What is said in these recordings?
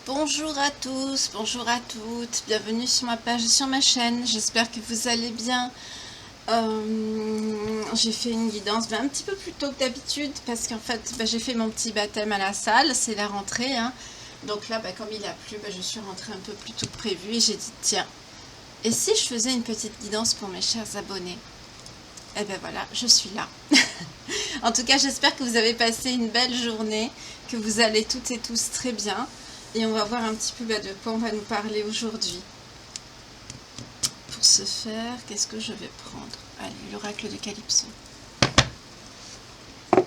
Bonjour à tous, bonjour à toutes, bienvenue sur ma page et sur ma chaîne, j'espère que vous allez bien. J'ai fait une guidance un petit peu plus tôt que d'habitude parce qu'en fait j'ai fait mon petit baptême à la salle, c'est la rentrée, hein. Donc là comme il a plu, je suis rentrée un peu plus tôt que prévu et j'ai dit tiens, et si je faisais une petite guidance pour mes chers abonnés? Et ben voilà, je suis là. En tout cas, j'espère que vous avez passé une belle journée, que vous allez toutes et tous très bien. Et on va voir un petit peu de quoi on va nous parler aujourd'hui. Pour ce faire, qu'est-ce que je vais prendre? Allez, l'oracle de Calypso. Je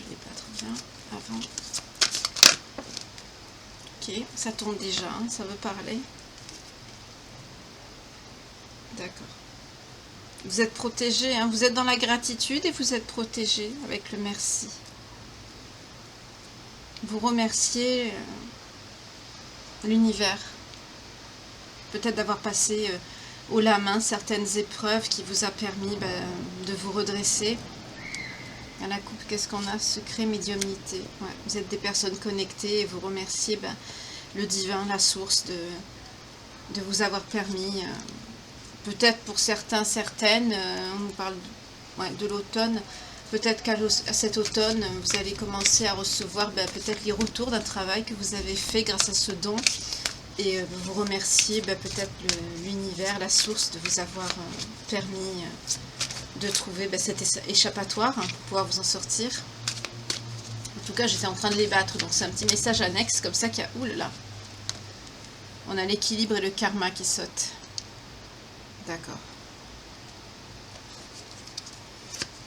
ne l'ai pas trop bien avant. Ok, ça tourne déjà, hein, ça veut parler. D'accord. Vous êtes protégé, hein, vous êtes dans la gratitude et vous êtes protégé avec le merci. Vous remerciez l'univers. Peut-être d'avoir passé haut la main certaines épreuves qui vous a permis de vous redresser. À la coupe, qu'est-ce qu'on a? Secret, médiumnité. Ouais, vous êtes des personnes connectées et vous remerciez le divin, la source de vous avoir permis. Peut-être pour certains, certaines, on nous parle de l'automne. Peut-être qu'à cet automne, vous allez commencer à recevoir peut-être les retours d'un travail que vous avez fait grâce à ce don. Et vous remerciez peut-être l'univers, la source de vous avoir permis de trouver cet échappatoire pour pouvoir vous en sortir. En tout cas, j'étais en train de les battre, donc c'est un petit message annexe comme ça qu'il y a... Oulala, on a l'équilibre et le karma qui sautent. D'accord.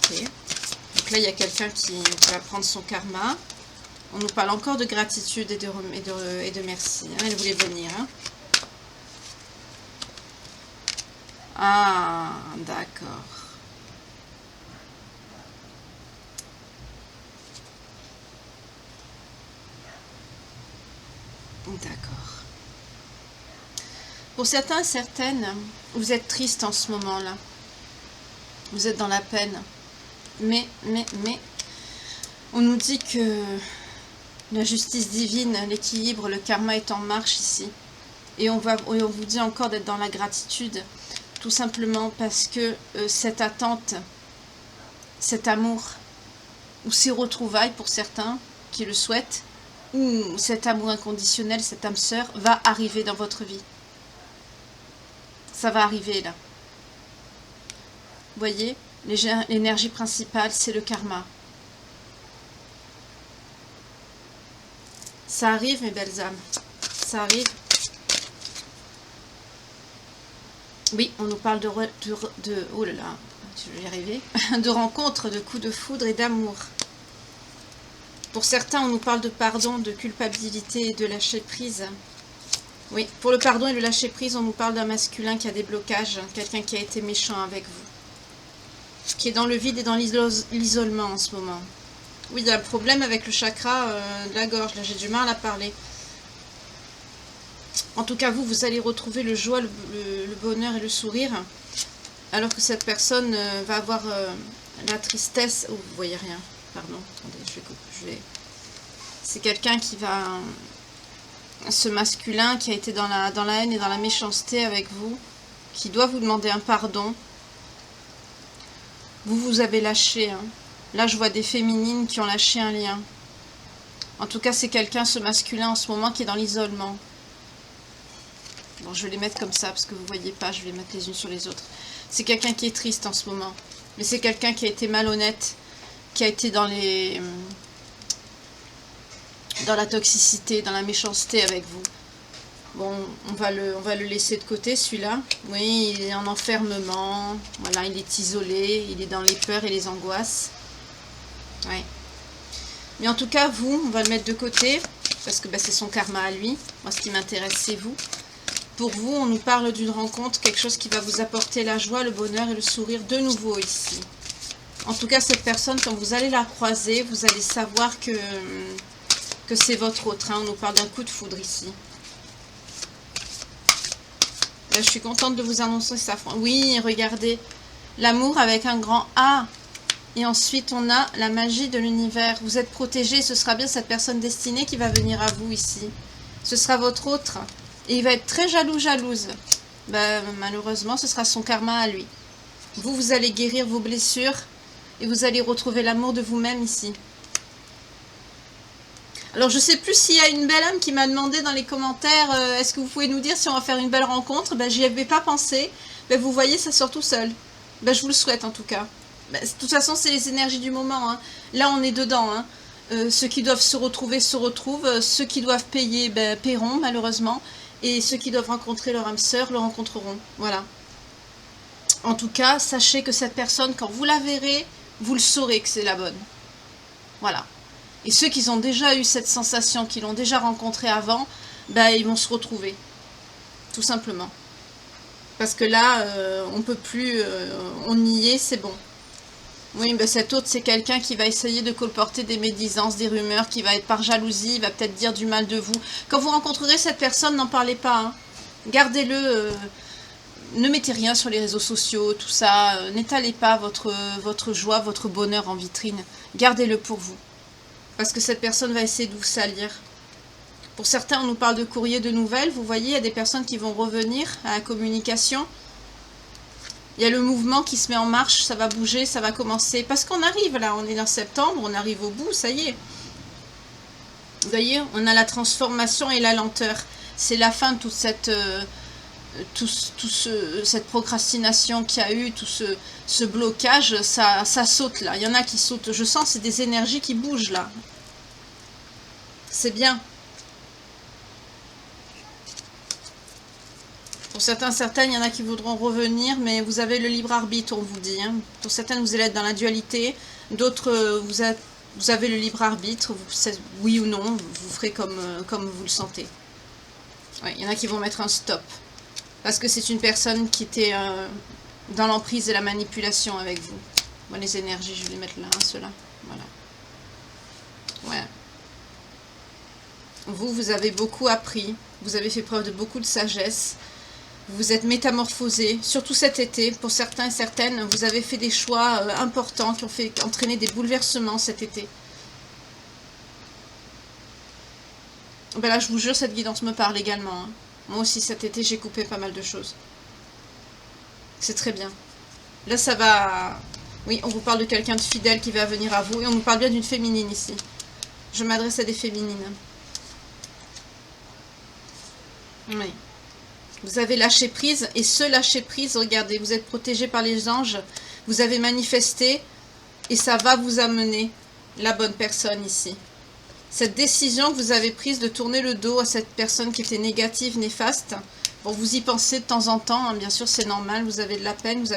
Ok. Donc là, il y a quelqu'un qui va prendre son karma. On nous parle encore de gratitude et de merci. Hein. Elle voulait venir. Hein. Ah, d'accord. D'accord. Pour certains et certaines, vous êtes triste en ce moment-là. Vous êtes dans la peine. Mais, on nous dit que la justice divine, l'équilibre, le karma est en marche ici. Et on vous dit encore d'être dans la gratitude. Tout simplement parce que cette attente, cet amour, ou ces retrouvailles pour certains qui le souhaitent, ou cet amour inconditionnel, cette âme sœur, va arriver dans votre vie. Ça va arriver là. Vous voyez, l'énergie principale, c'est le karma. Ça arrive, mes belles âmes. Ça arrive. Oui, on nous parle oh là là, je vais y arriver. De rencontres, de coups de foudre et d'amour. Pour certains, on nous parle de pardon, de culpabilité et de lâcher prise. Oui, pour le pardon et le lâcher prise, on nous parle d'un masculin qui a des blocages, quelqu'un qui a été méchant avec vous, qui est dans le vide et dans l'isolement en ce moment. Oui, il y a un problème avec le chakra de la gorge, là j'ai du mal à parler. En tout cas, vous allez retrouver le joie, le bonheur et le sourire, alors que cette personne va avoir la tristesse. Oh, vous voyez rien, pardon, attendez, je vais... C'est quelqu'un qui va... Ce masculin qui a été dans la haine et dans la méchanceté avec vous, qui doit vous demander un pardon. Vous avez lâché. Hein. Là, je vois des féminines qui ont lâché un lien. En tout cas, c'est quelqu'un, ce masculin, en ce moment, qui est dans l'isolement. Bon, je vais les mettre comme ça, parce que vous ne voyez pas, je vais les mettre les unes sur les autres. C'est quelqu'un qui est triste en ce moment. Mais c'est quelqu'un qui a été malhonnête, qui a été dans la toxicité, dans la méchanceté avec vous. Bon, on va le laisser de côté, celui-là. Oui, il est en enfermement. Voilà, il est isolé. Il est dans les peurs et les angoisses. Ouais. Mais en tout cas, on va le mettre de côté. Parce que c'est son karma à lui. Moi, ce qui m'intéresse, c'est vous. Pour vous, on nous parle d'une rencontre. Quelque chose qui va vous apporter la joie, le bonheur et le sourire de nouveau ici. En tout cas, cette personne, quand vous allez la croiser, vous allez savoir que c'est votre autre. Hein. On nous parle d'un coup de foudre ici. Là, je suis contente de vous annoncer ça. Oui, regardez. L'amour avec un grand A. Et ensuite, on a la magie de l'univers. Vous êtes protégé, ce sera bien cette personne destinée qui va venir à vous ici. Ce sera votre autre. Et il va être très jaloux, jalouse. Ben, malheureusement, ce sera son karma à lui. Vous, vous allez guérir vos blessures et vous allez retrouver l'amour de vous-même ici. Alors, je sais plus s'il y a une belle âme qui m'a demandé dans les commentaires, est-ce que vous pouvez nous dire si on va faire une belle rencontre? Ben, j'y avais pas pensé. Ben, vous voyez, ça sort tout seul. Ben, je vous le souhaite en tout cas. Ben, de toute façon, c'est les énergies du moment. Hein. Là, on est dedans. Hein. Ceux qui doivent se retrouver se retrouvent. Ceux qui doivent payer, ben, paieront malheureusement. Et ceux qui doivent rencontrer leur âme sœur le rencontreront. Voilà. En tout cas, sachez que cette personne, quand vous la verrez, vous le saurez que c'est la bonne. Voilà. Et ceux qui ont déjà eu cette sensation, qui l'ont déjà rencontrée avant, ben, ils vont se retrouver. Tout simplement. Parce que là, on peut plus, on y est, c'est bon. Oui, ben cet autre, c'est quelqu'un qui va essayer de colporter des médisances, des rumeurs, qui va être par jalousie, il va peut-être dire du mal de vous. Quand vous rencontrerez cette personne, n'en parlez pas. Hein. Gardez-le, ne mettez rien sur les réseaux sociaux, tout ça. N'étalez pas votre joie, votre bonheur en vitrine. Gardez-le pour vous. Parce que cette personne va essayer de vous salir. Pour certains, on nous parle de courrier de nouvelles. Vous voyez, il y a des personnes qui vont revenir à la communication. Il y a le mouvement qui se met en marche, ça va bouger, ça va commencer. Parce qu'on arrive là, on est en septembre, on arrive au bout, ça y est. Vous voyez, on a la transformation et la lenteur. C'est la fin de toute cette, cette procrastination qu'il y a eu, tout ce blocage, ça saute là. Il y en a qui sautent, je sens, c'est des énergies qui bougent là. C'est bien. Pour certaines, il y en a qui voudront revenir, mais vous avez le libre arbitre, on vous dit. Hein. Pour certaines, vous allez être dans la dualité. D'autres, vous avez le libre arbitre. Oui ou non, vous ferez comme vous le sentez. Ouais, il y en a qui vont mettre un stop. Parce que c'est une personne qui était dans l'emprise et la manipulation avec vous. Bon, les énergies, je vais les mettre là, ceux-là. Voilà. Ouais. Vous avez beaucoup appris. Vous avez fait preuve de beaucoup de sagesse. Vous êtes métamorphosé, surtout cet été. Pour certains et certaines, vous avez fait des choix importants qui ont fait entraîner des bouleversements cet été. Ben là, je vous jure, cette guidance me parle également. Hein. Moi aussi, cet été, j'ai coupé pas mal de choses. C'est très bien. Là, ça va... Oui, on vous parle de quelqu'un de fidèle qui va venir à vous. Et on nous parle bien d'une féminine ici. Je m'adresse à des féminines. Oui. Vous avez lâché prise, et ce lâcher prise, regardez, vous êtes protégé par les anges, vous avez manifesté, et ça va vous amener la bonne personne ici. Cette décision que vous avez prise de tourner le dos à cette personne qui était négative, néfaste, bon, vous y pensez de temps en temps, hein, bien sûr c'est normal, vous avez de la peine, vous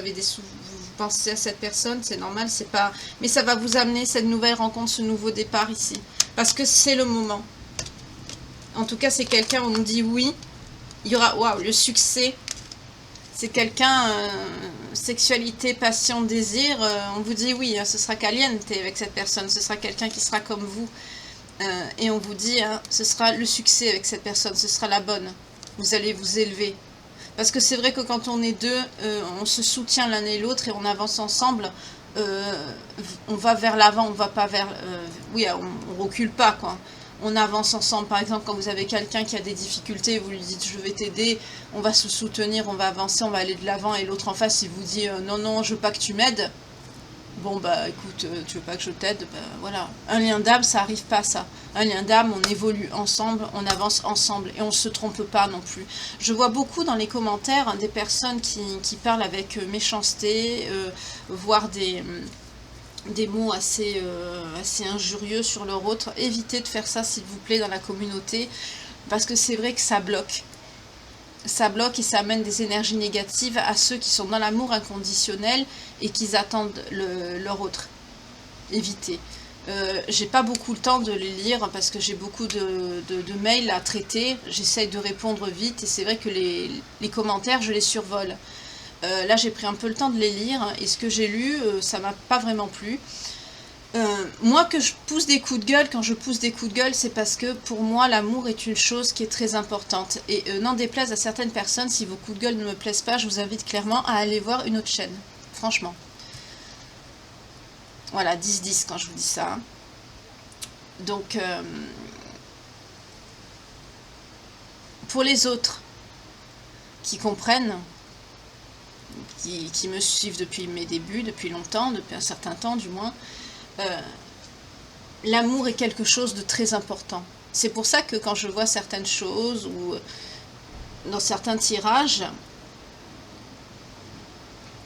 pensez à cette personne, c'est normal, c'est pas... Mais ça va vous amener cette nouvelle rencontre, ce nouveau départ ici, parce que c'est le moment. En tout cas, c'est quelqu'un, on nous dit oui. Il y aura, waouh, le succès, c'est quelqu'un, sexualité, passion, désir, on vous dit oui, hein, ce sera caliente avec cette personne, ce sera quelqu'un qui sera comme vous, et on vous dit, hein, ce sera le succès avec cette personne, ce sera la bonne, vous allez vous élever, parce que c'est vrai que quand on est deux, on se soutient l'un et l'autre et on avance ensemble, on va vers l'avant, on va pas vers, oui, on recule pas quoi. On avance ensemble. Par exemple, quand vous avez quelqu'un qui a des difficultés, vous lui dites je vais t'aider, on va se soutenir, on va avancer, on va aller de l'avant, et l'autre en face il vous dit non non, je veux pas que tu m'aides. Bon bah écoute, tu veux pas que je t'aide, bah voilà. Un lien d'âme, ça arrive pas ça. Un lien d'âme, on évolue ensemble, on avance ensemble et on se trompe pas non plus. Je vois beaucoup dans les commentaires hein, des personnes qui parlent avec méchanceté, voire des mots assez injurieux sur leur autre. Évitez de faire ça s'il vous plaît dans la communauté, parce que c'est vrai que ça bloque. Ça bloque et ça amène des énergies négatives à ceux qui sont dans l'amour inconditionnel et qui attendent leur autre. Évitez. J'ai pas beaucoup le temps de les lire parce que j'ai beaucoup de mails à traiter. J'essaye de répondre vite et c'est vrai que les commentaires, je les survole. Là j'ai pris un peu le temps de les lire et ce que j'ai lu ça m'a pas vraiment plu. Moi que je pousse des coups de gueule, quand je pousse des coups de gueule c'est parce que pour moi l'amour est une chose qui est très importante et n'en déplaise à certaines personnes, si vos coups de gueule ne me plaisent pas, je vous invite clairement à aller voir une autre chaîne. franchement. Voilà, 10-10 quand je vous dis ça. Hein. Donc, pour les autres qui comprennent, qui me suivent depuis mes débuts, depuis longtemps, depuis un certain temps du moins, l'amour est quelque chose de très important. C'est pour ça que quand je vois certaines choses ou dans certains tirages,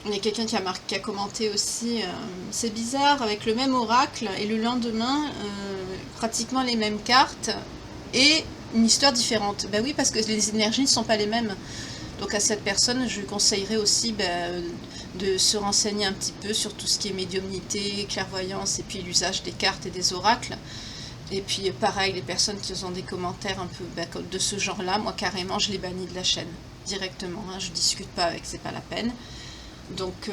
il y a quelqu'un qui a commenté aussi, c'est bizarre, avec le même oracle et le lendemain, pratiquement les mêmes cartes et une histoire différente. Ben oui, parce que les énergies ne sont pas les mêmes. Donc à cette personne, je lui conseillerais aussi de se renseigner un petit peu sur tout ce qui est médiumnité, clairvoyance et puis l'usage des cartes et des oracles. Et puis pareil, les personnes qui ont des commentaires un peu de ce genre-là, moi carrément je les bannis de la chaîne directement. Hein, je discute pas avec, c'est pas la peine. Donc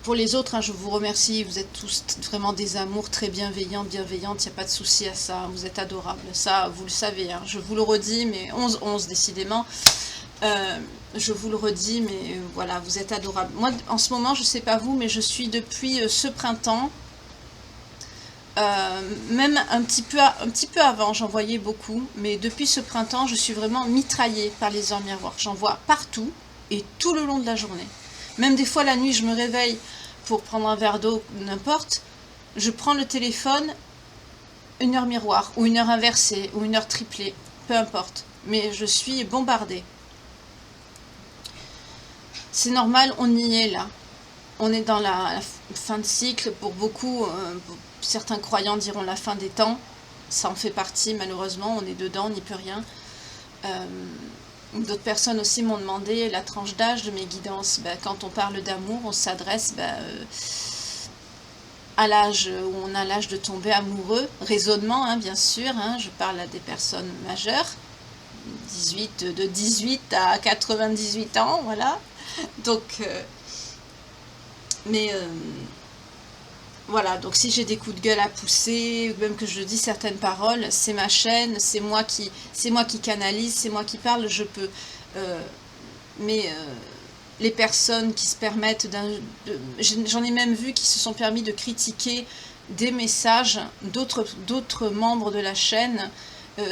pour les autres, hein, je vous remercie, vous êtes tous vraiment des amours très bienveillantes, il n'y a pas de souci à ça, vous êtes adorables, ça vous le savez, hein, je vous le redis, mais 11 décidément, je vous le redis, mais voilà, vous êtes adorables. Moi en ce moment, je sais pas vous, mais je suis depuis ce printemps, même un petit peu avant, j'en voyais beaucoup, mais depuis ce printemps, je suis vraiment mitraillée par les heures miroirs, j'en vois partout et tout le long de la journée. Même des fois la nuit, je me réveille pour prendre un verre d'eau, n'importe, je prends le téléphone, une heure miroir, ou une heure inversée, ou une heure triplée, peu importe. Mais je suis bombardée. C'est normal, on y est là. On est dans la fin de cycle, pour beaucoup, certains croyants diront la fin des temps. Ça en fait partie, malheureusement, on est dedans, on n'y peut rien. D'autres personnes aussi m'ont demandé la tranche d'âge de mes guidances. Quand on parle d'amour, on s'adresse à l'âge où on a l'âge de tomber amoureux. Raisonnement, hein, bien sûr. Hein, je parle à des personnes majeures, de 18 à 98 ans, voilà. Donc, voilà, donc si j'ai des coups de gueule à pousser, ou même que je dis certaines paroles, c'est ma chaîne, c'est moi qui canalise, c'est moi qui parle, je peux. Mais les personnes qui se permettent, j'en ai même vu qui se sont permis de critiquer des messages d'autres membres de la chaîne,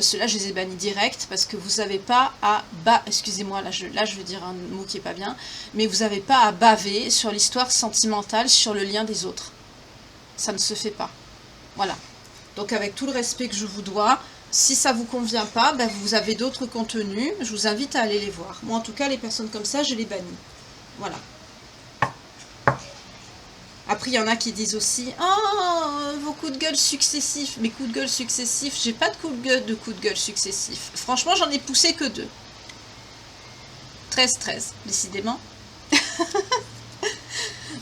ceux-là je les ai bannis direct, parce que vous n'avez pas à excusez-moi, là je veux dire un mot qui est pas bien, mais vous n'avez pas à baver sur l'histoire sentimentale, sur le lien des autres. Ça ne se fait pas. Voilà. Donc avec tout le respect que je vous dois, si ça vous convient pas, vous avez d'autres contenus, je vous invite à aller les voir. Moi en tout cas, les personnes comme ça, je les bannis. Voilà. Après, il y en a qui disent aussi « Oh, vos coups de gueule successifs !» Mes coups de gueule successifs, j'ai pas de coups de gueule successifs. Franchement, j'en ai poussé que 2. 13-13, décidément.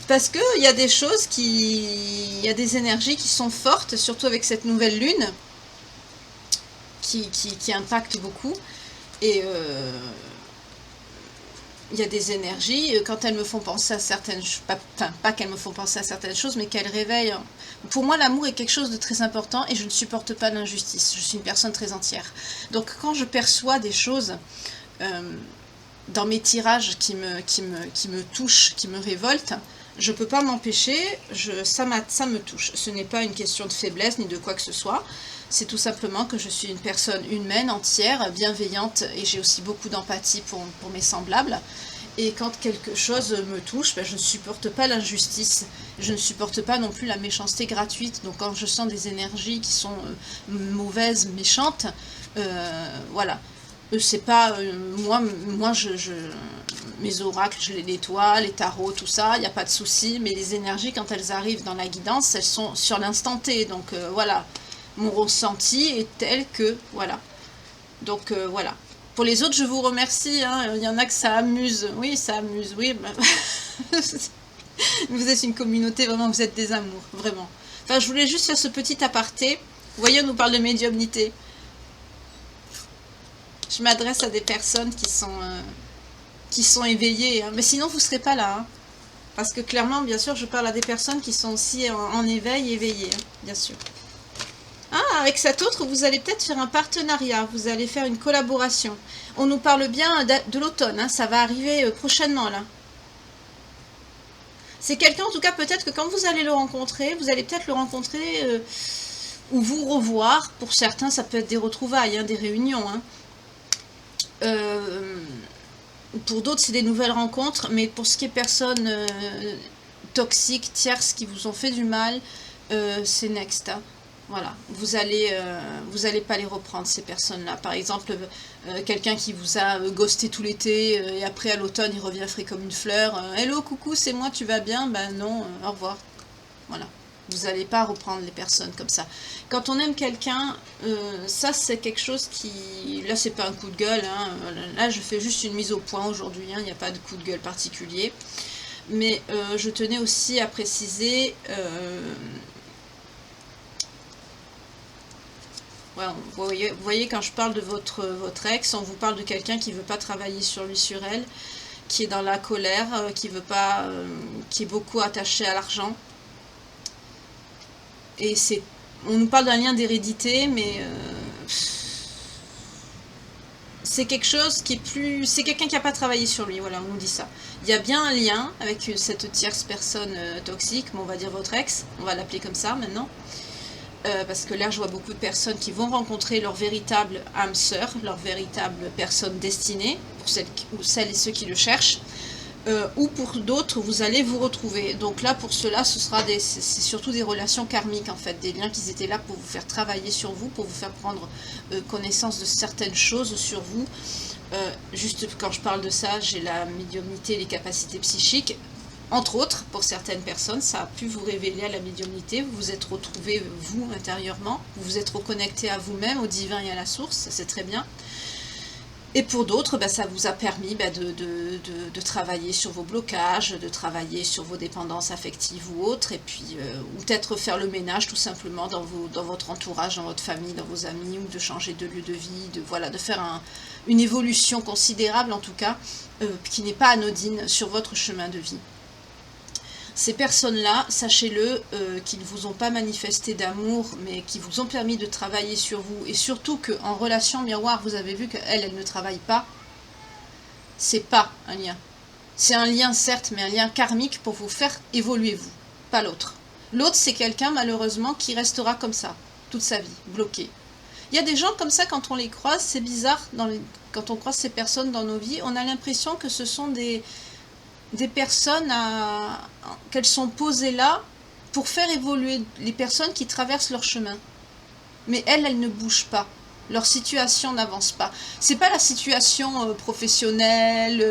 Parce qu'il y a des choses il y a des énergies qui sont fortes, surtout avec cette nouvelle lune, qui impacte beaucoup. Et il y a des énergies, quand elles me font penser à certaines choses, pas qu'elles me font penser à certaines choses, mais qu'elles réveillent. Pour moi, l'amour est quelque chose de très important et je ne supporte pas l'injustice. Je suis une personne très entière. Donc quand je perçois des choses dans mes tirages qui me touchent, qui me révoltent, je ne peux pas m'empêcher, ça me touche. Ce n'est pas une question de faiblesse ni de quoi que ce soit. C'est tout simplement que je suis une personne humaine, entière, bienveillante, et j'ai aussi beaucoup d'empathie pour mes semblables. Et quand quelque chose me touche, je ne supporte pas l'injustice. Je ne supporte pas non plus la méchanceté gratuite. Donc quand je sens des énergies qui sont mauvaises, méchantes, voilà. C'est pas moi mes oracles, je les nettoie, les tarots, tout ça, il n'y a pas de souci, mais les énergies, quand elles arrivent dans la guidance, elles sont sur l'instant T, donc voilà, mon ressenti est tel que, voilà, donc voilà. Pour les autres, je vous remercie, hein. Il y en a que ça amuse, oui, vous êtes une communauté, vraiment, vous êtes des amours, vraiment. Enfin, je voulais juste faire ce petit aparté, vous voyez, on nous parle de médiumnité. Je m'adresse à des personnes qui sont éveillées, hein. Mais sinon vous ne serez pas là, hein. Parce que clairement, bien sûr, je parle à des personnes qui sont aussi en éveil, éveillées, hein, bien sûr. Ah, avec cet autre, vous allez peut-être faire un partenariat, vous allez faire une collaboration. On nous parle bien de l'automne, hein, ça va arriver prochainement, là. C'est quelqu'un, en tout cas, peut-être que quand vous allez le rencontrer, vous allez peut-être le rencontrer ou vous revoir. Pour certains, ça peut être des retrouvailles, hein, des réunions. Hein. Pour d'autres, c'est des nouvelles rencontres. Mais pour ce qui est personnes toxiques, tierces, qui vous ont fait du mal, c'est next. Hein. Voilà, vous allez pas les reprendre, ces personnes-là. Par exemple, quelqu'un qui vous a ghosté tout l'été et après à l'automne il revient frais comme une fleur. Hello, coucou, c'est moi, tu vas bien? Ben non, au revoir. Voilà, vous n'allez pas reprendre les personnes comme ça. Quand on aime quelqu'un, ça c'est quelque chose qui... Là, c'est pas un coup de gueule, hein. Là je fais juste une mise au point aujourd'hui, hein. Il n'y a pas de coup de gueule particulier. Mais je tenais aussi à préciser... Ouais, vous voyez, quand je parle de votre ex, on vous parle de quelqu'un qui ne veut pas travailler sur lui, sur elle, qui est dans la colère, qui veut pas, qui est beaucoup attaché à l'argent. Et on nous parle d'un lien d'hérédité, mais c'est quelque chose qui est plus... C'est quelqu'un qui n'a pas travaillé sur lui, voilà, on nous dit ça. Il y a bien un lien avec cette tierce personne toxique, mais on va dire votre ex, on va l'appeler comme ça maintenant. Parce que là je vois beaucoup de personnes qui vont rencontrer leur véritable âme sœur, leur véritable personne destinée, pour celles et ceux qui le cherchent, ou pour d'autres vous allez vous retrouver. Donc là pour cela c'est surtout des relations karmiques en fait, des liens qui étaient là pour vous faire travailler sur vous, pour vous faire prendre connaissance de certaines choses sur vous. Juste quand je parle de ça, j'ai la médiumnité, les capacités psychiques. Entre autres, pour certaines personnes, ça a pu vous révéler à la médiumnité, vous vous êtes retrouvé vous intérieurement, vous vous êtes reconnecté à vous-même, au divin et à la source, ça c'est très bien. Et pour d'autres, ça vous a permis de travailler sur vos blocages, de travailler sur vos dépendances affectives ou autres, et puis ou peut-être faire le ménage tout simplement dans votre entourage, dans votre famille, dans vos amis, ou de changer de lieu de vie, de faire une évolution considérable en tout cas, qui n'est pas anodine sur votre chemin de vie. Ces personnes-là, sachez-le, qui ne vous ont pas manifesté d'amour, mais qui vous ont permis de travailler sur vous, et surtout qu'en relation miroir, vous avez vu qu'elle, elle ne travaille pas, c'est pas un lien. C'est un lien, certes, mais un lien karmique pour vous faire évoluer vous, pas l'autre. L'autre, c'est quelqu'un, malheureusement, qui restera comme ça, toute sa vie, bloqué. Il y a des gens comme ça, quand on les croise, c'est bizarre, quand on croise ces personnes dans nos vies, on a l'impression que ce sont des personnes qu'elles sont posées là pour faire évoluer les personnes qui traversent leur chemin. Mais elles ne bougent pas. Leur situation n'avance pas. C'est pas la situation professionnelle,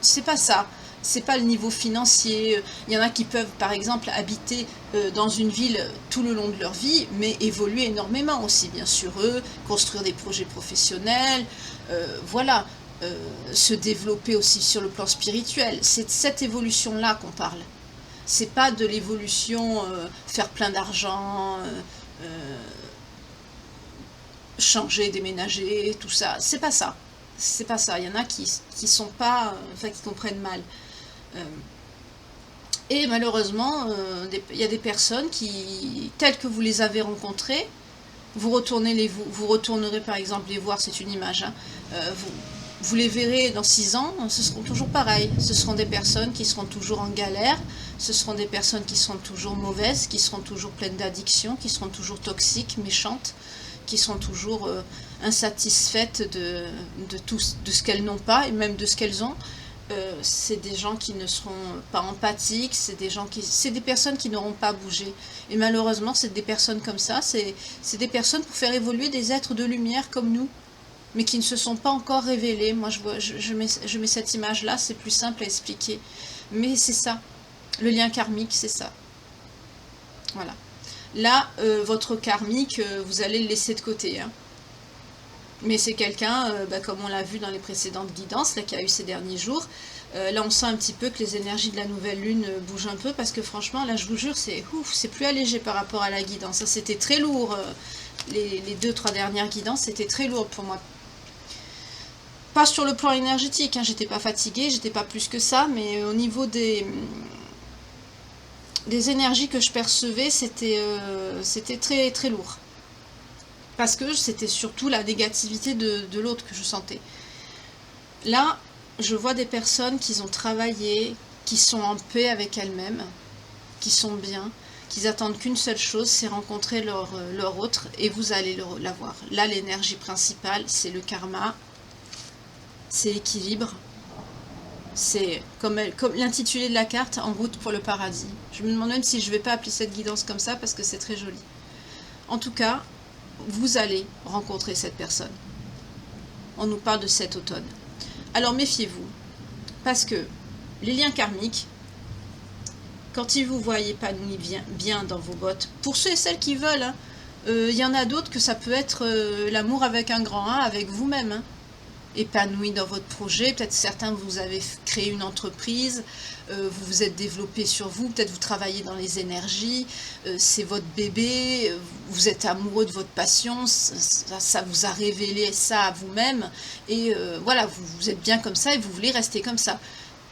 c'est pas ça. C'est pas le niveau financier. Il y en a qui peuvent, par exemple, habiter dans une ville tout le long de leur vie, mais évoluer énormément aussi, bien sûr, construire des projets professionnels, voilà. Se développer aussi sur le plan spirituel. C'est de cette évolution-là qu'on parle. C'est pas de l'évolution faire plein d'argent, changer, déménager, tout ça. C'est pas ça. C'est pas ça. Il y en a qui sont pas, qui comprennent mal. Et malheureusement, il y a des personnes qui, telles que vous les avez rencontrées, vous retournerez par exemple les voir, c'est une image, hein, vous les verrez dans 6 ans, ce seront toujours pareil. Ce seront des personnes qui seront toujours en galère, ce seront des personnes qui seront toujours mauvaises, qui seront toujours pleines d'addictions, qui seront toujours toxiques, méchantes, qui seront toujours insatisfaites de ce qu'elles n'ont pas et même de ce qu'elles ont. C'est des gens qui ne seront pas empathiques, c'est des personnes qui n'auront pas bougé. Et malheureusement, c'est des personnes comme ça, c'est des personnes pour faire évoluer des êtres de lumière comme nous, mais qui ne se sont pas encore révélés. Moi, je mets cette image-là, c'est plus simple à expliquer. Mais c'est ça, le lien karmique, c'est ça. Voilà. Là, votre karmique, vous allez le laisser de côté. Hein. Mais c'est quelqu'un, comme on l'a vu dans les précédentes guidances, là, qui a eu ces derniers jours. Là, on sent un petit peu que les énergies de la nouvelle lune bougent un peu, parce que franchement, là, je vous jure, c'est plus allégé par rapport à la guidance. Ça, c'était très lourd. Les 2-3 dernières guidances, c'était très lourd pour moi. Pas sur le plan énergétique, hein, j'étais pas fatiguée, j'étais pas plus que ça, mais au niveau des énergies que je percevais, c'était très, très lourd. Parce que c'était surtout la négativité de l'autre que je sentais. Là, je vois des personnes qui ont travaillé, qui sont en paix avec elles-mêmes, qui sont bien, qu'ils attendent qu'une seule chose, c'est rencontrer leur autre, et vous allez l'avoir. Là, l'énergie principale, c'est le karma, c'est l'équilibre, c'est comme l'intitulé de la carte, en route pour le paradis. Je me demande même si je ne vais pas appeler cette guidance comme ça, parce que c'est très joli. En tout cas, vous allez rencontrer cette personne. On nous parle de cet automne. Alors méfiez-vous, parce que les liens karmiques, quand ils vous voient épanoui bien dans vos bottes, pour ceux et celles qui veulent, hein, y en a d'autres que ça peut être l'amour avec un grand A, avec vous-même, hein, épanoui dans votre projet. Peut-être certains, vous avez créé une entreprise, vous vous êtes développé sur vous, peut-être vous travaillez dans les énergies, c'est votre bébé, vous êtes amoureux de votre passion, ça vous a révélé ça à vous-même, et voilà, vous êtes bien comme ça et vous voulez rester comme ça.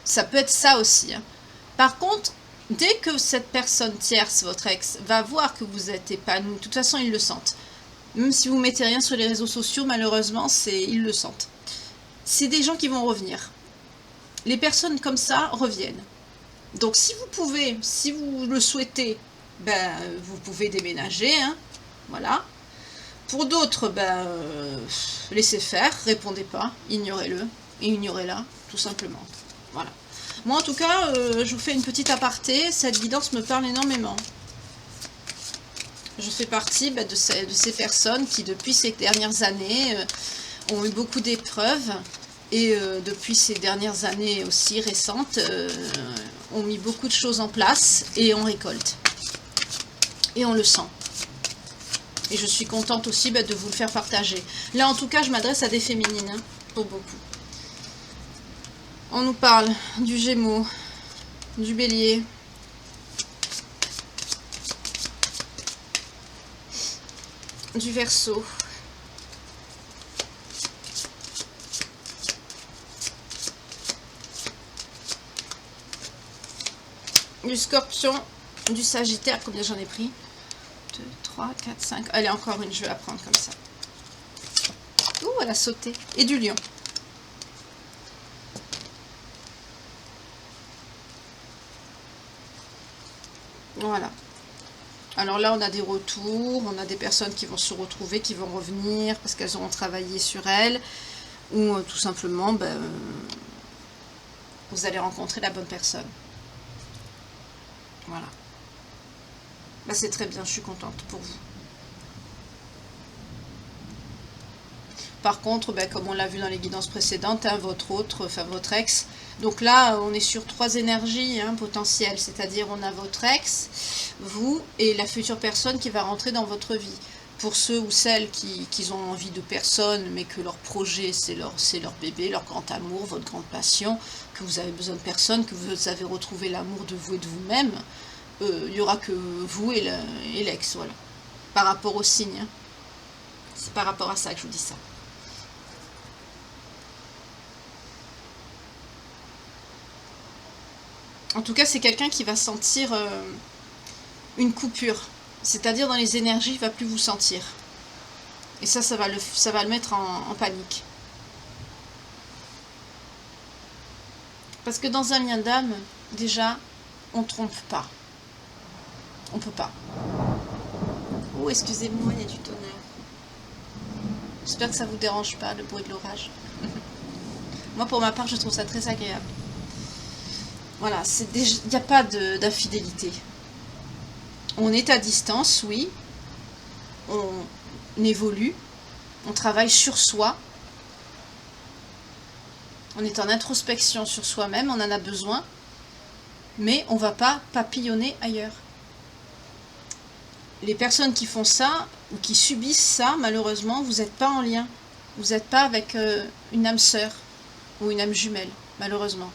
Ça peut être ça aussi, hein. Par contre, dès que cette personne tierce, votre ex, va voir que vous êtes épanoui, de toute façon, ils le sentent. Même si vous mettez rien sur les réseaux sociaux, malheureusement, ils le sentent. C'est des gens qui vont revenir. Les personnes comme ça reviennent. Donc si vous pouvez, si vous le souhaitez, ben, vous pouvez déménager, hein, voilà. Pour d'autres, ben, laissez faire, répondez pas, ignorez-le, et ignorez-la, tout simplement. Voilà. Moi en tout cas, je vous fais une petite aparté, cette guidance me parle énormément. Je fais partie de ces personnes qui, depuis ces dernières années, ont eu beaucoup d'épreuves, et depuis ces dernières années aussi récentes, ont mis beaucoup de choses en place, et on récolte. Et on le sent. Et je suis contente aussi de vous le faire partager. Là, en tout cas, je m'adresse à des féminines, hein, pour beaucoup. On nous parle du Gémeaux, du Bélier, du Verseau, du Scorpion, du Sagittaire. Combien j'en ai pris? 2, 3, 4, 5. Allez, encore une, je vais la prendre comme ça. Ouh, elle a sauté. Et du Lion. Voilà. Alors là, on a des retours, on a des personnes qui vont se retrouver, qui vont revenir parce qu'elles auront travaillé sur elles, ou tout simplement, ben, vous allez rencontrer la bonne personne. Voilà. Ben, c'est très bien, je suis contente pour vous. Par contre, ben, comme on l'a vu dans les guidances précédentes, hein, votre ex, donc là, on est sur 3 énergies, hein, potentielles, c'est-à-dire on a votre ex, vous et la future personne qui va rentrer dans votre vie. Pour ceux ou celles qui ont envie de personne, mais que leur projet, c'est leur bébé, leur grand amour, votre grande passion, que vous avez besoin de personne, que vous avez retrouvé l'amour de vous et de vous-même, il n'y aura que vous et l'ex, voilà. Par rapport au signe, hein. C'est par rapport à ça que je vous dis ça. En tout cas, c'est quelqu'un qui va sentir une coupure. C'est-à-dire, dans les énergies, il ne va plus vous sentir. Et ça va le mettre en panique. Parce que dans un lien d'âme, déjà, on ne trompe pas. On ne peut pas. Oh, excusez-moi, il y a du tonnerre. J'espère que ça ne vous dérange pas, le bruit de l'orage. Moi, pour ma part, je trouve ça très agréable. Voilà, il n'y a pas d'infidélité. On est à distance, oui. On évolue. On travaille sur soi. On est en introspection sur soi-même, on en a besoin. Mais on ne va pas papillonner ailleurs. Les personnes qui font ça, ou qui subissent ça, malheureusement, vous n'êtes pas en lien. Vous n'êtes pas avec une âme sœur ou une âme jumelle, malheureusement.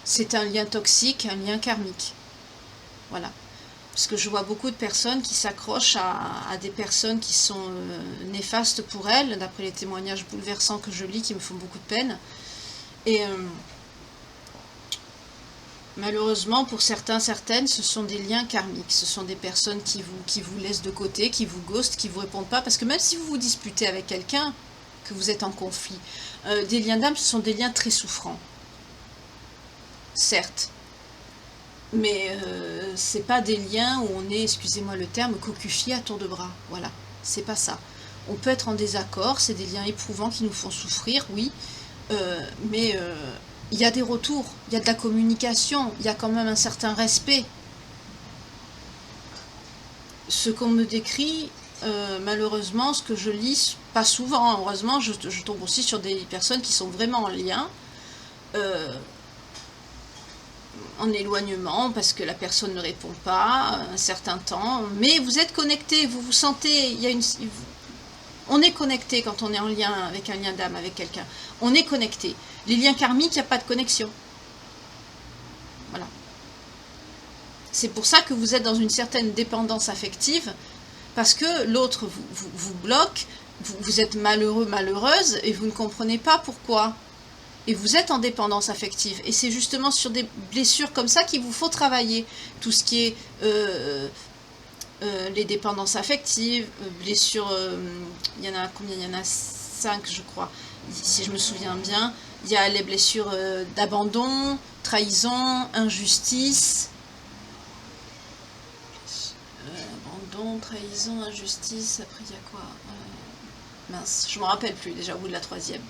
C'est un lien toxique, un lien karmique. Voilà. Parce que je vois beaucoup de personnes qui s'accrochent à des personnes qui sont néfastes pour elles, d'après les témoignages bouleversants que je lis, qui me font beaucoup de peine. Et malheureusement, pour certaines, ce sont des liens karmiques. Ce sont des personnes qui vous laissent de côté, qui vous ghostent, qui ne vous répondent pas. Parce que même si vous vous disputez avec quelqu'un, que vous êtes en conflit, des liens d'âme, ce sont des liens très souffrants. Certes, Mais c'est pas des liens où on est, excusez-moi le terme, cocufié à tour de bras. Voilà, c'est pas ça. On peut être en désaccord, c'est des liens éprouvants qui nous font souffrir, oui. Mais il y a des retours, il y a de la communication, il y a quand même un certain respect. Ce qu'on me décrit, malheureusement, ce que je lis, pas souvent, hein, heureusement, je tombe aussi sur des personnes qui sont vraiment en lien, en éloignement, parce que la personne ne répond pas un certain temps, mais vous êtes connecté, vous vous sentez, il y a une... On est connecté quand on est en lien avec un lien d'âme, avec quelqu'un. On est connecté. Les liens karmiques, il n'y a pas de connexion. Voilà. C'est pour ça que vous êtes dans une certaine dépendance affective, parce que l'autre vous bloque, vous êtes malheureux, malheureuse, et vous ne comprenez pas pourquoi. Et vous êtes en dépendance affective. Et c'est justement sur des blessures comme ça qu'il vous faut travailler. Tout ce qui est les dépendances affectives, blessures, il y en a combien? Il y en a 5, je crois, si je me souviens bien. Il y a les blessures d'abandon, trahison, injustice. Abandon, trahison, injustice, après il y a quoi? Mince, je ne me rappelle plus déjà au bout de la 3e.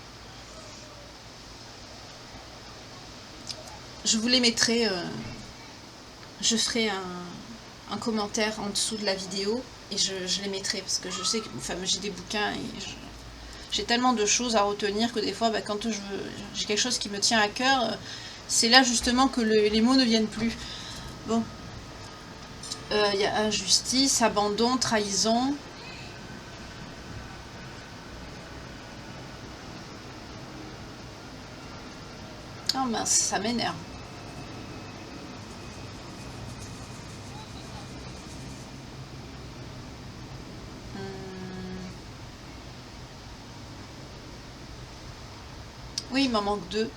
Je vous les mettrai, je ferai un commentaire en dessous de la vidéo et je les mettrai parce que je sais que enfin, j'ai des bouquins et j'ai tellement de choses à retenir que des fois quand j'ai quelque chose qui me tient à cœur, c'est là justement que les mots ne viennent plus. Bon, il y a injustice, abandon, trahison. Oh mince, ça m'énerve. Oui, il m'en manque 2.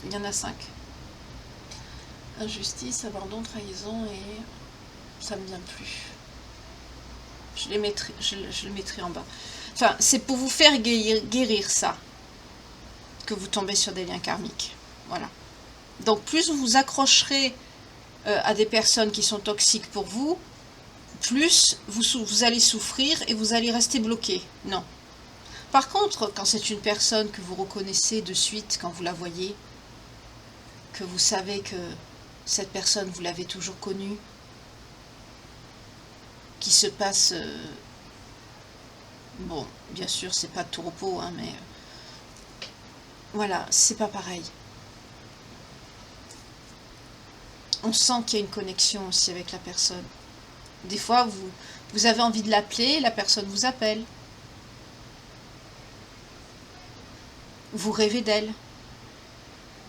Il y en a 5. Injustice, abandon, trahison et... ça me vient plus. Je le mettrai en bas. Enfin, c'est pour vous faire guérir ça que vous tombez sur des liens karmiques. Voilà. Donc plus vous vous accrocherez à des personnes qui sont toxiques pour vous, plus vous allez souffrir et vous allez rester bloqué. Non. Par contre, quand c'est une personne que vous reconnaissez de suite quand vous la voyez, que vous savez que cette personne, vous l'avez toujours connue, qui se passe... bon, bien sûr, c'est pas de tout repos, hein, mais... voilà, c'est pas pareil. On sent qu'il y a une connexion aussi avec la personne. Des fois, vous avez envie de l'appeler, la personne vous appelle. Vous rêvez d'elle.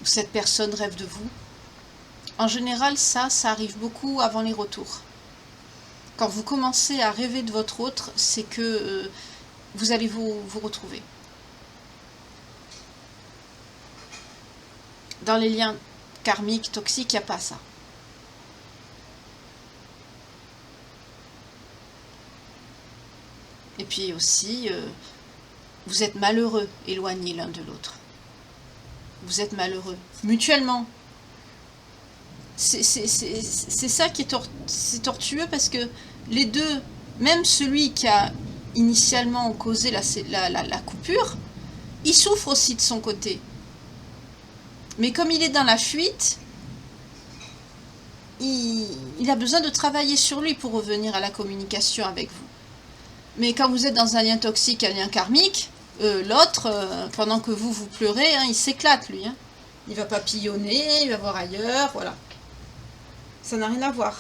Ou cette personne rêve de vous. En général, ça arrive beaucoup avant les retours. Quand vous commencez à rêver de votre autre, c'est que vous allez vous retrouver. Dans les liens karmiques, toxiques, il n'y a pas ça. Et puis aussi, vous êtes malheureux, éloignés l'un de l'autre. Vous êtes malheureux, mutuellement. C'est ça qui est tortueux parce que les deux, même celui qui a initialement causé la coupure, il souffre aussi de son côté. Mais comme il est dans la fuite, il a besoin de travailler sur lui pour revenir à la communication avec vous. Mais quand vous êtes dans un lien toxique, un lien karmique, l'autre, pendant que vous pleurez, hein, il s'éclate lui. Hein. Il va papillonner, il va voir ailleurs, voilà. Ça n'a rien à voir.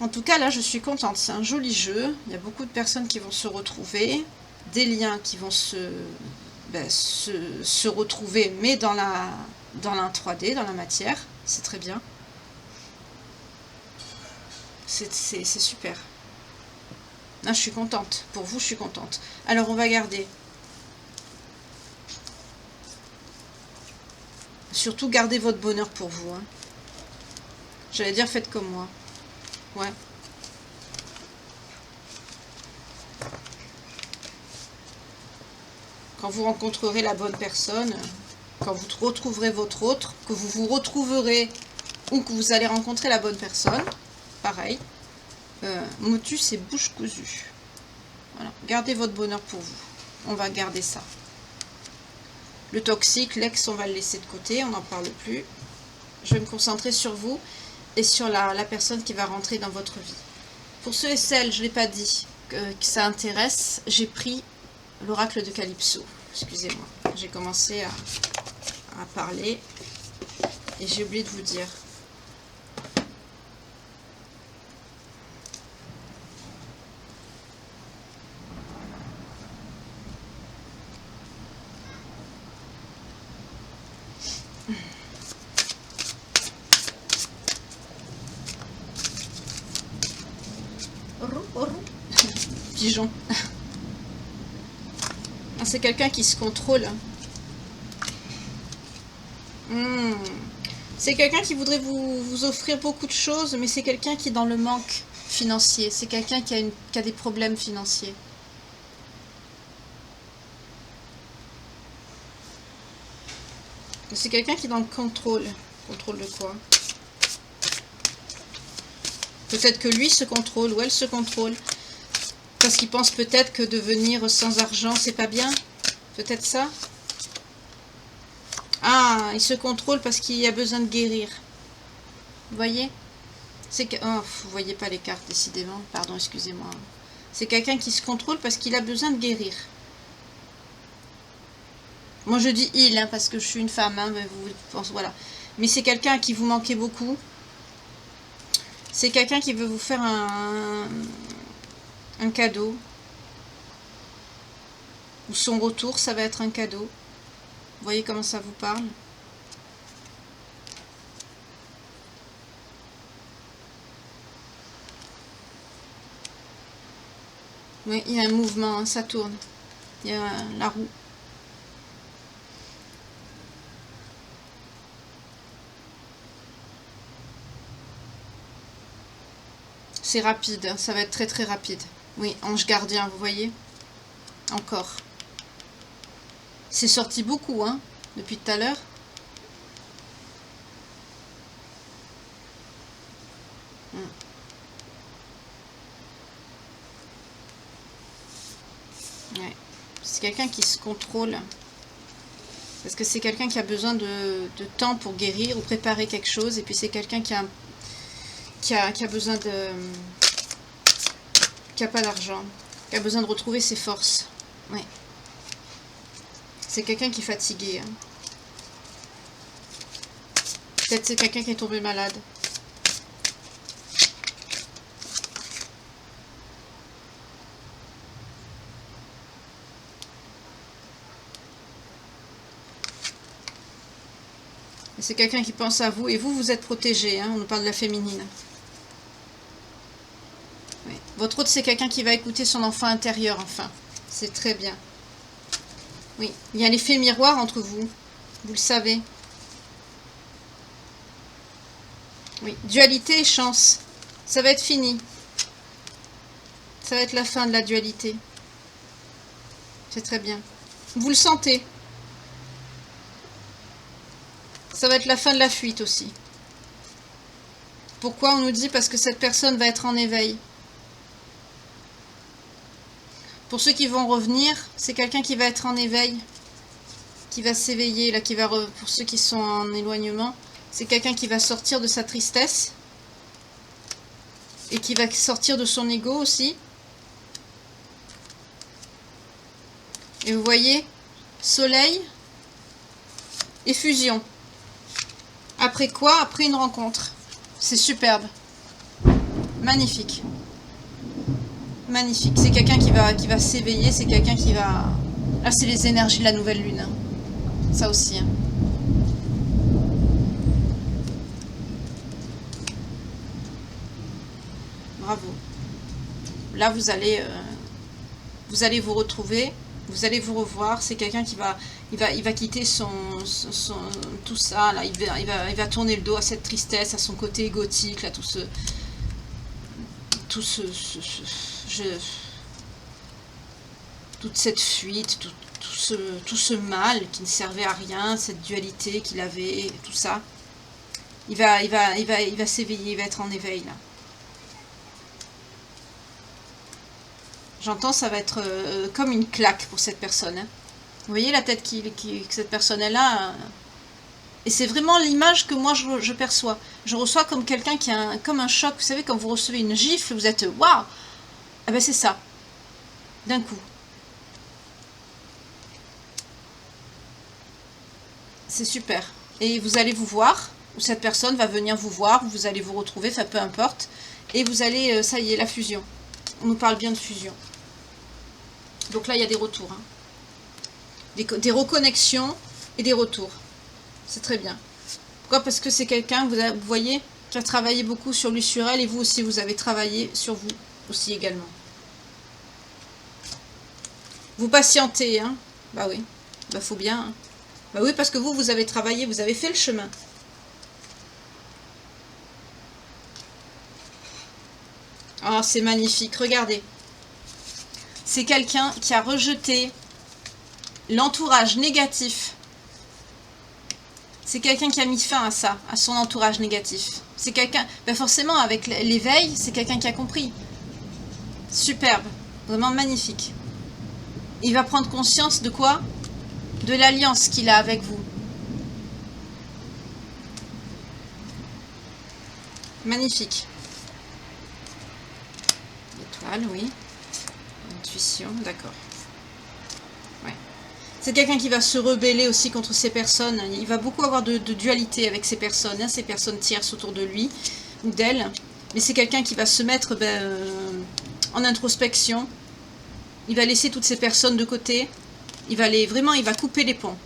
En tout cas, là, je suis contente. C'est un joli jeu. Il y a beaucoup de personnes qui vont se retrouver. Des liens qui vont se retrouver, mais dans la 3D, dans la matière. C'est très bien. C'est super. Là, je suis contente. Pour vous, je suis contente. Alors, on va garder. Surtout, gardez votre bonheur pour vous. Hein. J'allais dire, faites comme moi. Ouais. Quand vous rencontrerez la bonne personne, quand vous retrouverez votre autre, que vous vous retrouverez ou que vous allez rencontrer la bonne personne, pareil, motus et bouche cousue. Voilà. Gardez votre bonheur pour vous. On va garder ça. Le toxique, l'ex, on va le laisser de côté, on n'en parle plus. Je vais me concentrer sur vous et sur la personne qui va rentrer dans votre vie. Pour ceux et celles, je ne l'ai pas dit, que ça intéresse, j'ai pris l'oracle de Calypso. Excusez-moi, j'ai commencé à parler et j'ai oublié de vous dire. Pigeon. C'est quelqu'un qui se contrôle. C'est quelqu'un qui voudrait vous offrir beaucoup de choses, mais c'est quelqu'un qui est dans le manque financier. C'est quelqu'un qui a des problèmes financiers. C'est quelqu'un qui est dans le contrôle. Contrôle de quoi? Peut-être que lui se contrôle ou elle se contrôle. Parce qu'il pense peut-être que devenir sans argent, c'est pas bien. Peut-être ça. Ah, il se contrôle parce qu'il a besoin de guérir. Vous voyez? C'est que... Oh, vous voyez pas les cartes, décidément. Pardon, excusez-moi. C'est quelqu'un qui se contrôle parce qu'il a besoin de guérir. Moi, je dis il, hein, parce que je suis une femme. Hein, mais vous pensez, voilà. Mais c'est quelqu'un à qui vous manquez beaucoup. C'est quelqu'un qui veut vous faire un cadeau. Ou son retour, ça va être un cadeau. Vous voyez comment ça vous parle? Oui, il y a un mouvement, hein, ça tourne. Il y a la roue. C'est rapide, hein, ça va être très très rapide. Oui, ange gardien, vous voyez? Encore. C'est sorti beaucoup, hein, depuis tout à l'heure. Ouais. C'est quelqu'un qui se contrôle. Parce que c'est quelqu'un qui a besoin de temps pour guérir ou préparer quelque chose. Et puis c'est quelqu'un qui a besoin de... qui a pas d'argent. Qui a besoin de retrouver ses forces. Ouais. C'est quelqu'un qui est fatigué. Hein. Peut-être c'est quelqu'un qui est tombé malade. C'est quelqu'un qui pense à vous et vous, vous êtes protégé. Hein. On nous parle de la féminine. Oui. Votre autre, c'est quelqu'un qui va écouter son enfant intérieur, enfin. C'est très bien. Oui, il y a l'effet miroir entre vous. Vous le savez. Oui, dualité et chance. Ça va être fini. Ça va être la fin de la dualité. C'est très bien. Vous le sentez. Ça va être la fin de la fuite aussi. Pourquoi on nous dit? Parce que cette personne va être en éveil. Pour ceux qui vont revenir, c'est quelqu'un qui va être en éveil, qui va s'éveiller, là, pour ceux qui sont en éloignement, c'est quelqu'un qui va sortir de sa tristesse et qui va sortir de son ego aussi. Et vous voyez, soleil et fusion. Après quoi? Après une rencontre. C'est superbe. Magnifique. Magnifique. C'est quelqu'un qui va s'éveiller, c'est quelqu'un qui va... Là, c'est les énergies de la nouvelle lune. Hein. Ça aussi. Hein. Bravo. Là, vous allez vous retrouver, vous allez vous revoir. C'est quelqu'un qui va... Il va quitter tout ça, là. Il va tourner le dos à cette tristesse, à son côté égotique, là, toute cette fuite, tout tout ce mal qui ne servait à rien, cette dualité qu'il avait, tout ça. Il va s'éveiller, il va être en éveil là. J'entends, ça va être comme une claque pour cette personne. Hein. Vous voyez la tête que cette personne est là. Et c'est vraiment l'image que moi je perçois. Je reçois comme quelqu'un qui a comme un choc. Vous savez, quand vous recevez une gifle, vous êtes waouh. Eh ben c'est ça. D'un coup. C'est super. Et vous allez vous voir, ou cette personne va venir vous voir, vous allez vous retrouver, enfin peu importe. Et vous allez, ça y est, la fusion. On nous parle bien de fusion. Donc là, il y a des retours. Hein. Des reconnexions et des retours. C'est très bien. Pourquoi? Parce que c'est quelqu'un, vous voyez, qui a travaillé beaucoup sur lui, sur elle, et vous aussi, vous avez travaillé sur vous aussi également. Vous patientez, hein? Bah oui, bah faut bien. Hein. Bah oui, parce que vous avez travaillé, vous avez fait le chemin. Oh, c'est magnifique, regardez. C'est quelqu'un qui a rejeté l'entourage négatif. C'est quelqu'un qui a mis fin à ça, à son entourage négatif. C'est quelqu'un, ben forcément, avec l'éveil, c'est quelqu'un qui a compris. Superbe, vraiment magnifique. Il va prendre conscience de quoi? De l'alliance qu'il a avec vous. Magnifique. Étoile, oui. Intuition, d'accord. Ouais. C'est quelqu'un qui va se rebeller aussi contre ces personnes. Il va beaucoup avoir de dualité avec ces personnes, hein, ces personnes tierces autour de lui ou d'elle. Mais c'est quelqu'un qui va se mettre en introspection. Il va laisser toutes ces personnes de côté. Il va couper les ponts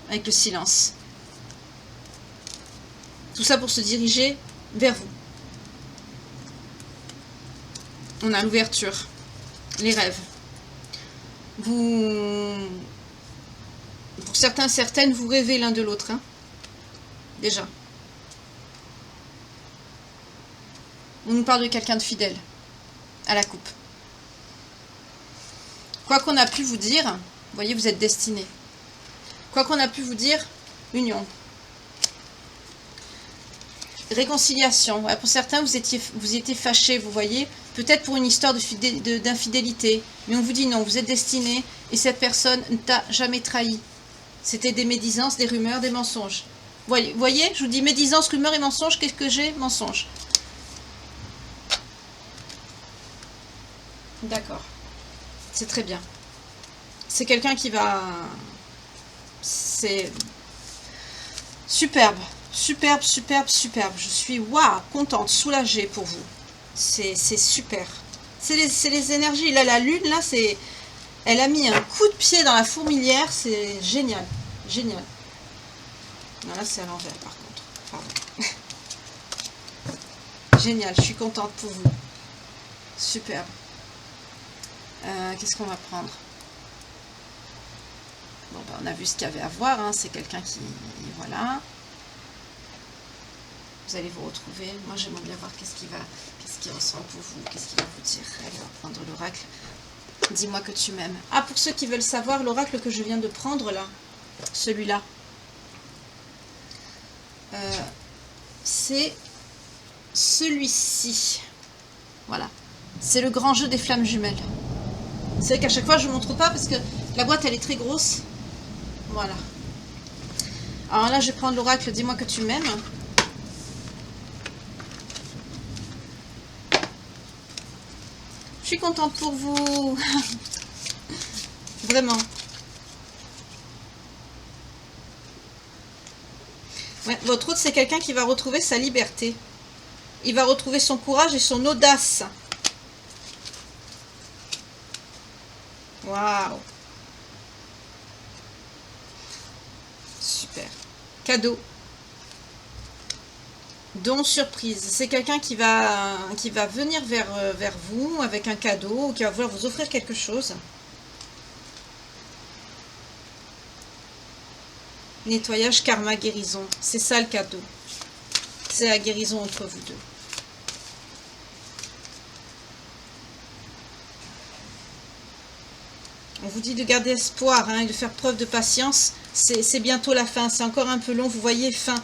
avec le silence. Tout ça pour se diriger vers vous. On a l'ouverture, les rêves. Pour certains, certaines, vous rêvez l'un de l'autre. Hein, déjà. On nous parle de quelqu'un de fidèle à la coupe. Quoi qu'on a pu vous dire, vous voyez, vous êtes destinés. Quoi qu'on a pu vous dire, union. Réconciliation. Ouais, pour certains, vous étiez fâchés, vous voyez. Peut-être pour une histoire d'infidélité. Mais on vous dit non, vous êtes destinés et cette personne ne t'a jamais trahi. C'était des médisances, des rumeurs, des mensonges. Voyez, je vous dis médisances, rumeurs et mensonges. Qu'est-ce que j'ai? Mensonges. D'accord. C'est très bien. C'est quelqu'un qui va... C'est... Superbe. Superbe, superbe, superbe. Je suis, waouh, contente, soulagée pour vous. C'est super. C'est les énergies. Là, la lune, là, c'est... Elle a mis un coup de pied dans la fourmilière. C'est génial. Génial. Non, là, c'est à l'envers, par contre. Pardon. Génial. Je suis contente pour vous. Superbe. Qu'est-ce qu'on va prendre? Bon, ben, on a vu ce qu'il y avait à voir. Hein. C'est quelqu'un qui... Voilà. Vous allez vous retrouver. Moi, j'aimerais bien voir qu'est-ce qu'il ressent pour vous. Qu'est-ce qu'il va vous dire? Allez, on va prendre l'oracle. Dis-moi que tu m'aimes. Ah, pour ceux qui veulent savoir, l'oracle que je viens de prendre, là. Celui-là. C'est celui-ci. Voilà. C'est le grand jeu des flammes jumelles. C'est vrai qu'à chaque fois, je ne montre pas parce que la boîte, elle est très grosse. Voilà. Alors là, je vais prendre l'oracle. Dis-moi que tu m'aimes. Je suis contente pour vous. Vraiment. Ouais, votre autre, c'est quelqu'un qui va retrouver sa liberté. Il va retrouver son courage et son audace. Waouh. Super. Cadeau. Don surprise. C'est quelqu'un qui va venir vers vous avec un cadeau, qui va vouloir vous offrir quelque chose. Nettoyage, karma, guérison. C'est ça le cadeau. C'est la guérison entre vous deux. On vous dit de garder espoir hein, et de faire preuve de patience. C'est bientôt la fin. C'est encore un peu long. Vous voyez, fin.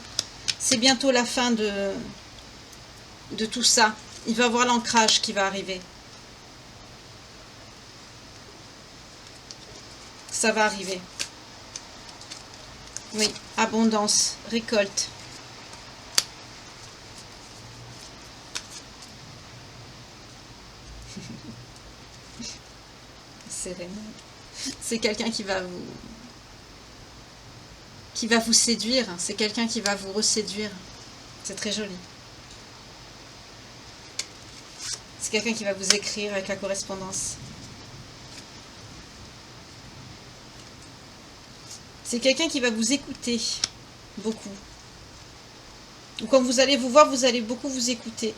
C'est bientôt la fin de tout ça. Il va y avoir l'ancrage qui va arriver. Ça va arriver. Oui, abondance, récolte. C'est quelqu'un qui va vous séduire. C'est quelqu'un qui va vous reséduire. C'est très joli. C'est quelqu'un qui va vous écrire avec la correspondance. C'est quelqu'un qui va vous écouter beaucoup. Ou quand vous allez vous voir, vous allez beaucoup vous écouter.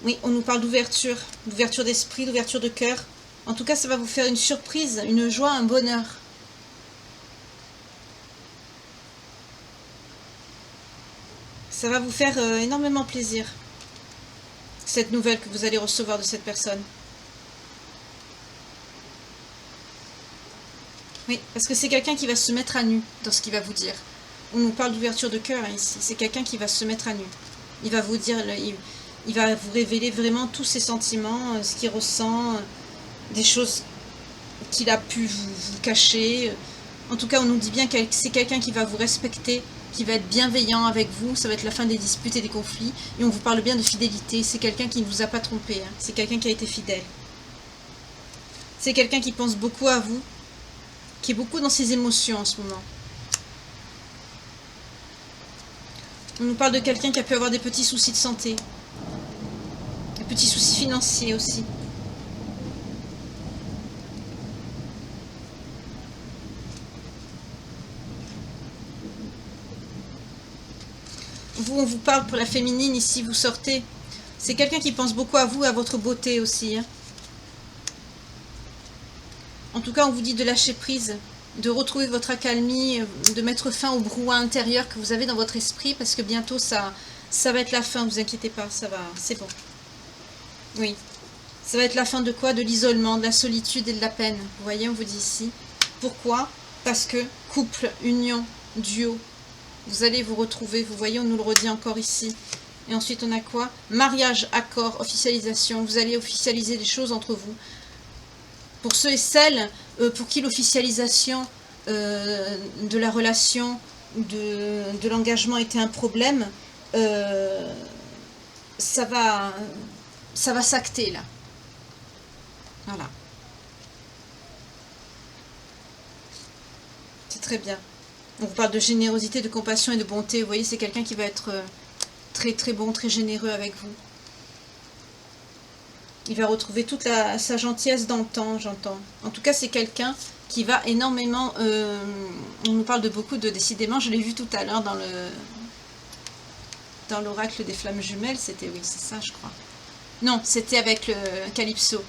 Oui, on nous parle d'ouverture, d'ouverture d'esprit, d'ouverture de cœur. En tout cas, ça va vous faire une surprise, une joie, un bonheur. Ça va vous faire énormément plaisir, cette nouvelle que vous allez recevoir de cette personne. Oui, parce que c'est quelqu'un qui va se mettre à nu dans ce qu'il va vous dire. On nous parle d'ouverture de cœur hein, ici. C'est quelqu'un qui va se mettre à nu. Il va vous dire, il va vous révéler vraiment tous ses sentiments, ce qu'il ressent, des choses qu'il a pu vous cacher. En tout cas, on nous dit bien que c'est quelqu'un qui va vous respecter, qui va être bienveillant avec vous. Ça va être la fin des disputes et des conflits. Et on vous parle bien de fidélité. C'est quelqu'un qui ne vous a pas trompé. Hein. C'est quelqu'un qui a été fidèle. C'est quelqu'un qui pense beaucoup à vous, qui est beaucoup dans ses émotions en ce moment. On nous parle de quelqu'un qui a pu avoir des petits soucis de santé, des petits soucis financiers aussi. Vous, on vous parle pour la féminine, ici vous sortez. C'est quelqu'un qui pense beaucoup à vous, à votre beauté aussi. Hein. En tout cas, on vous dit de lâcher prise, de retrouver votre accalmie, de mettre fin au brouhaha intérieur que vous avez dans votre esprit, parce que bientôt, ça va être la fin, ne vous inquiétez pas, ça va, c'est bon. Oui, ça va être la fin de quoi? De l'isolement, de la solitude et de la peine. Vous voyez, on vous dit ici. Pourquoi? Parce que couple, union, duo, vous allez vous retrouver, vous voyez, on nous le redit encore ici. Et ensuite, on a quoi? Mariage, accord, officialisation. Vous allez officialiser les choses entre vous. Pour ceux et celles pour qui l'officialisation de la relation, de l'engagement était un problème, ça va s'acter là. Voilà. C'est très bien. On vous parle de générosité, de compassion et de bonté. Vous voyez, c'est quelqu'un qui va être très très bon, très généreux avec vous. Il va retrouver toute sa gentillesse dans le temps, j'entends. En tout cas, c'est quelqu'un qui va énormément... on nous parle de beaucoup de... Décidément, je l'ai vu tout à l'heure dans l'oracle des flammes jumelles. C'était... Oui, c'est ça, je crois. Non, c'était avec le Calypso.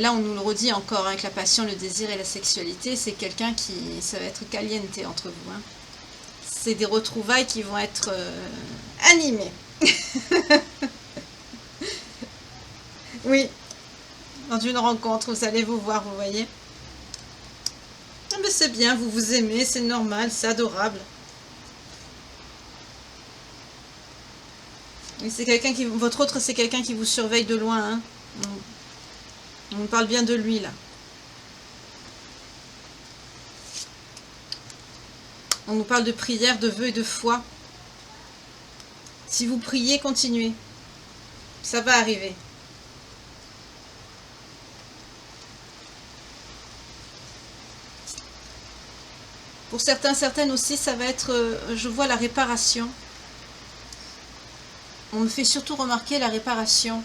Là, on nous le redit encore, avec la passion, le désir et la sexualité. C'est quelqu'un qui... Ça va être caliente entre vous. Hein. C'est des retrouvailles qui vont être animées. Oui, dans une rencontre, vous allez vous voir, vous voyez. Ah ben c'est bien, vous vous aimez, c'est normal, c'est adorable. Oui, c'est quelqu'un qui... Votre autre, c'est quelqu'un qui vous surveille de loin. Hein. On parle bien de lui, là. On nous parle de prière, de vœux et de foi. Si vous priez, continuez. Ça va arriver. Pour certains, certaines aussi, ça va être, je vois la réparation. On me fait surtout remarquer la réparation.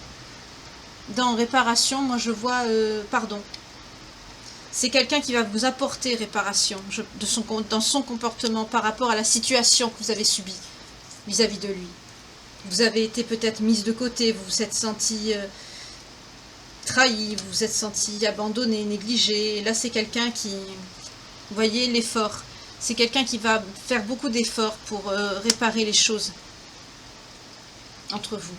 Dans réparation, moi je vois pardon. C'est quelqu'un qui va vous apporter réparation dans son comportement par rapport à la situation que vous avez subie vis-à-vis de lui. Vous avez été peut-être mise de côté, vous vous êtes senti trahi, vous vous êtes senti abandonné, négligé. Et là, c'est quelqu'un qui... Vous voyez l'effort. C'est quelqu'un qui va faire beaucoup d'efforts pour réparer les choses entre vous.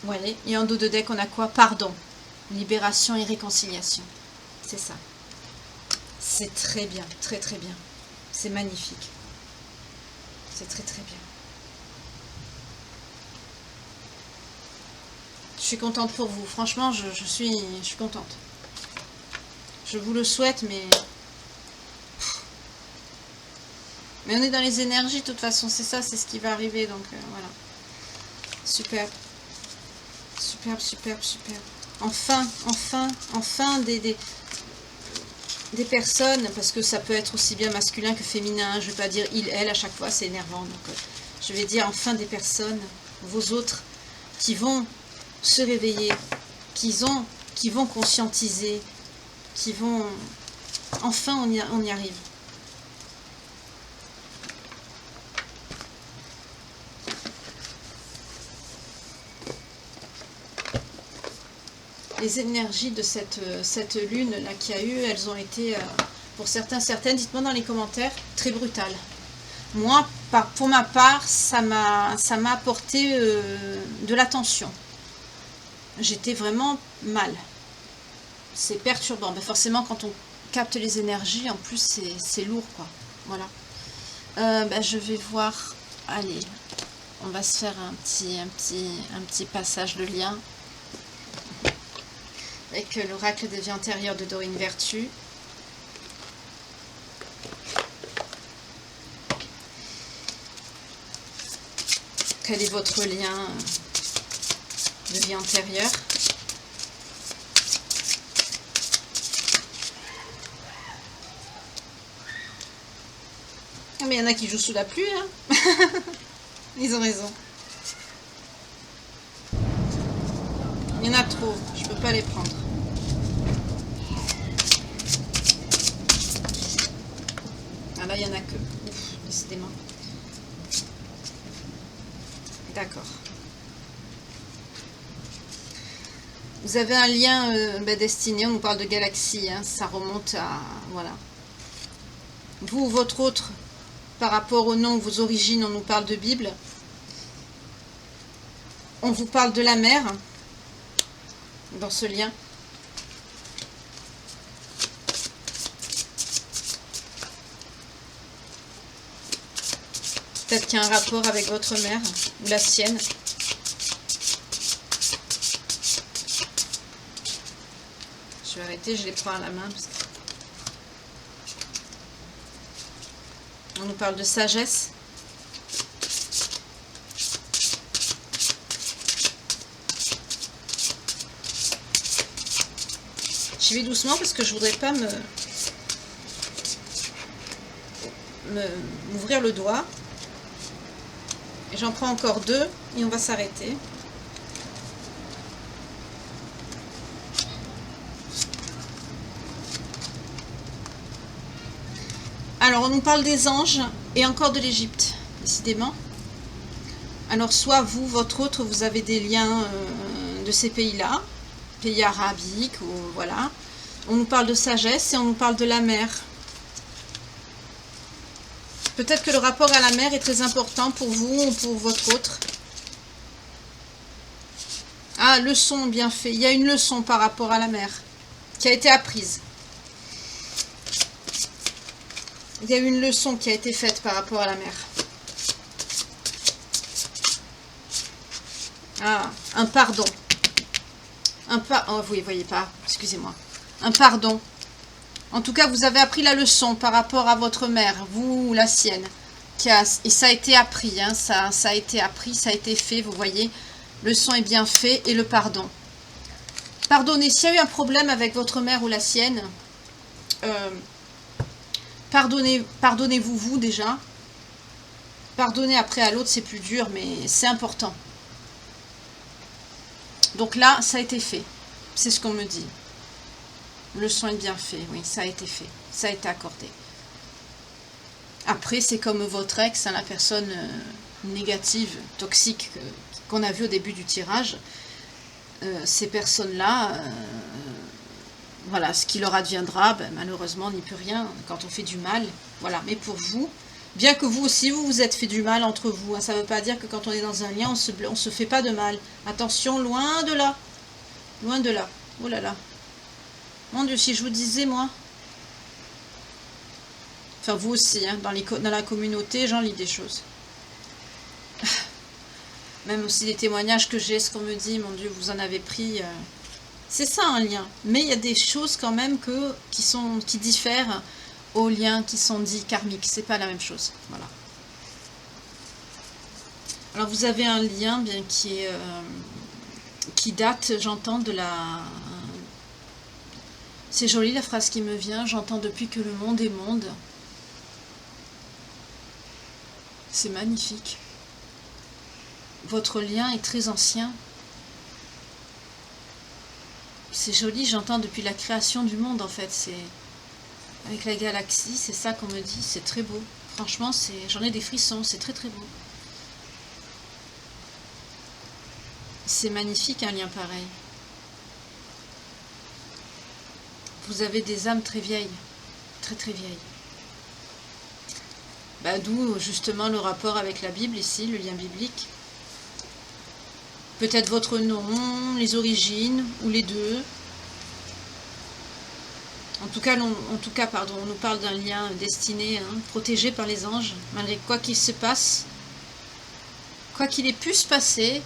Vous voyez, et en dos de deck, on a quoi? Pardon. Libération et réconciliation. C'est ça. C'est très bien, très très bien. C'est magnifique. C'est très très bien. Je suis contente pour vous. Franchement, je suis contente. Je vous le souhaite, mais on est dans les énergies, de toute façon. C'est ça, c'est ce qui va arriver. Donc, voilà. Superbe. Superbe, superbe, superbe. Enfin des personnes, parce que ça peut être aussi bien masculin que féminin. Je ne vais pas dire il, elle à chaque fois, c'est énervant. Donc, je vais dire enfin des personnes, vos autres, qui vont se réveiller, qui vont conscientiser, qui vont... Enfin, on y arrive. Les énergies de cette lune-là qu'il y a eu, elles ont été, pour certaines, dites-moi dans les commentaires, très brutales. Moi, pour ma part, ça m'a apporté de l'attention. J'étais vraiment mal. C'est perturbant. Mais forcément, quand on capte les énergies, en plus, c'est lourd, quoi. Voilà. Je vais voir... Allez, on va se faire un petit passage de lien avec l'oracle des vies antérieures de Dorine Vertu. Quel est votre lien de vie antérieure? Ah, mais il y en a qui jouent sous la pluie, hein. Ils ont raison. Il y en a trop, je peux pas les prendre. Ah là, il y en a que. Ouf, décidément. D'accord. Vous avez un lien destiné, on nous parle de galaxie, hein, ça remonte à... Voilà. Vous, votre autre, par rapport au nom, vos origines, on nous parle de Bible. On vous parle de la mer, dans ce lien. Peut-être qu'il y a un rapport avec votre mère, ou la sienne. Je vais arrêter, je les prends à la main. Parce que... On nous parle de sagesse. J'y vais doucement parce que je voudrais pas m'ouvrir le doigt. Et j'en prends encore 2 et on va s'arrêter. Alors, on nous parle des anges et encore de l'Égypte, décidément. Alors, soit vous, votre autre, vous avez des liens de ces pays-là, pays arabiques, ou voilà. On nous parle de sagesse et on nous parle de la mer. Peut-être que le rapport à la mer est très important pour vous ou pour votre autre. Ah, leçon bien fait. Il y a une leçon par rapport à la mer qui a été apprise. Il y a une leçon qui a été faite par rapport à la mer. Ah, un pardon. Oh, vous ne voyez pas, excusez-moi. Un pardon. En tout cas, vous avez appris la leçon par rapport à votre mère, vous ou la sienne. Et ça a été appris, hein, ça a été appris, ça a été fait, vous voyez. Le son est bien fait et le pardon. Pardonnez, s'il y a eu un problème avec votre mère ou la sienne, pardonnez-vous vous déjà. Pardonner après à l'autre, c'est plus dur, mais c'est important. Donc là, ça a été fait. C'est ce qu'on me dit. Le son est bien fait, oui, ça a été fait. Ça a été accordé. Après, c'est comme votre ex, hein, la personne négative, toxique, qu'on a vu au début du tirage. Ces personnes-là, voilà, ce qui leur adviendra, ben, malheureusement, on n'y peut rien quand on fait du mal. Voilà, mais pour vous, bien que vous aussi, vous vous êtes fait du mal entre vous, hein, ça ne veut pas dire que quand on est dans un lien, on se fait pas de mal. Attention, loin de là. Loin de là. Oh là là. Mon Dieu, si je vous disais, moi... Enfin, vous aussi, hein, dans la communauté, j'en lis des choses. Même aussi les témoignages que j'ai, ce qu'on me dit, mon Dieu, vous en avez pris... C'est ça un lien. Mais il y a des choses quand même qui diffèrent aux liens qui sont dits karmiques. C'est pas la même chose. Voilà. Alors vous avez un lien bien qui date, j'entends, de la... C'est joli la phrase qui me vient. J'entends depuis que le monde est monde. C'est magnifique. Votre lien est très ancien. C'est joli, j'entends depuis la création du monde en fait. C'est avec la galaxie, c'est ça qu'on me dit. C'est très beau. Franchement, j'en ai des frissons. C'est très très beau. C'est magnifique un lien pareil. Vous avez des âmes très vieilles. Très très vieilles. Bah, d'où justement le rapport avec la Bible ici, le lien biblique. Peut-être votre nom, les origines, ou les deux. En tout cas, on nous parle d'un lien destiné, hein, protégé par les anges, malgré quoi qu'il se passe, quoi qu'il ait pu se passer,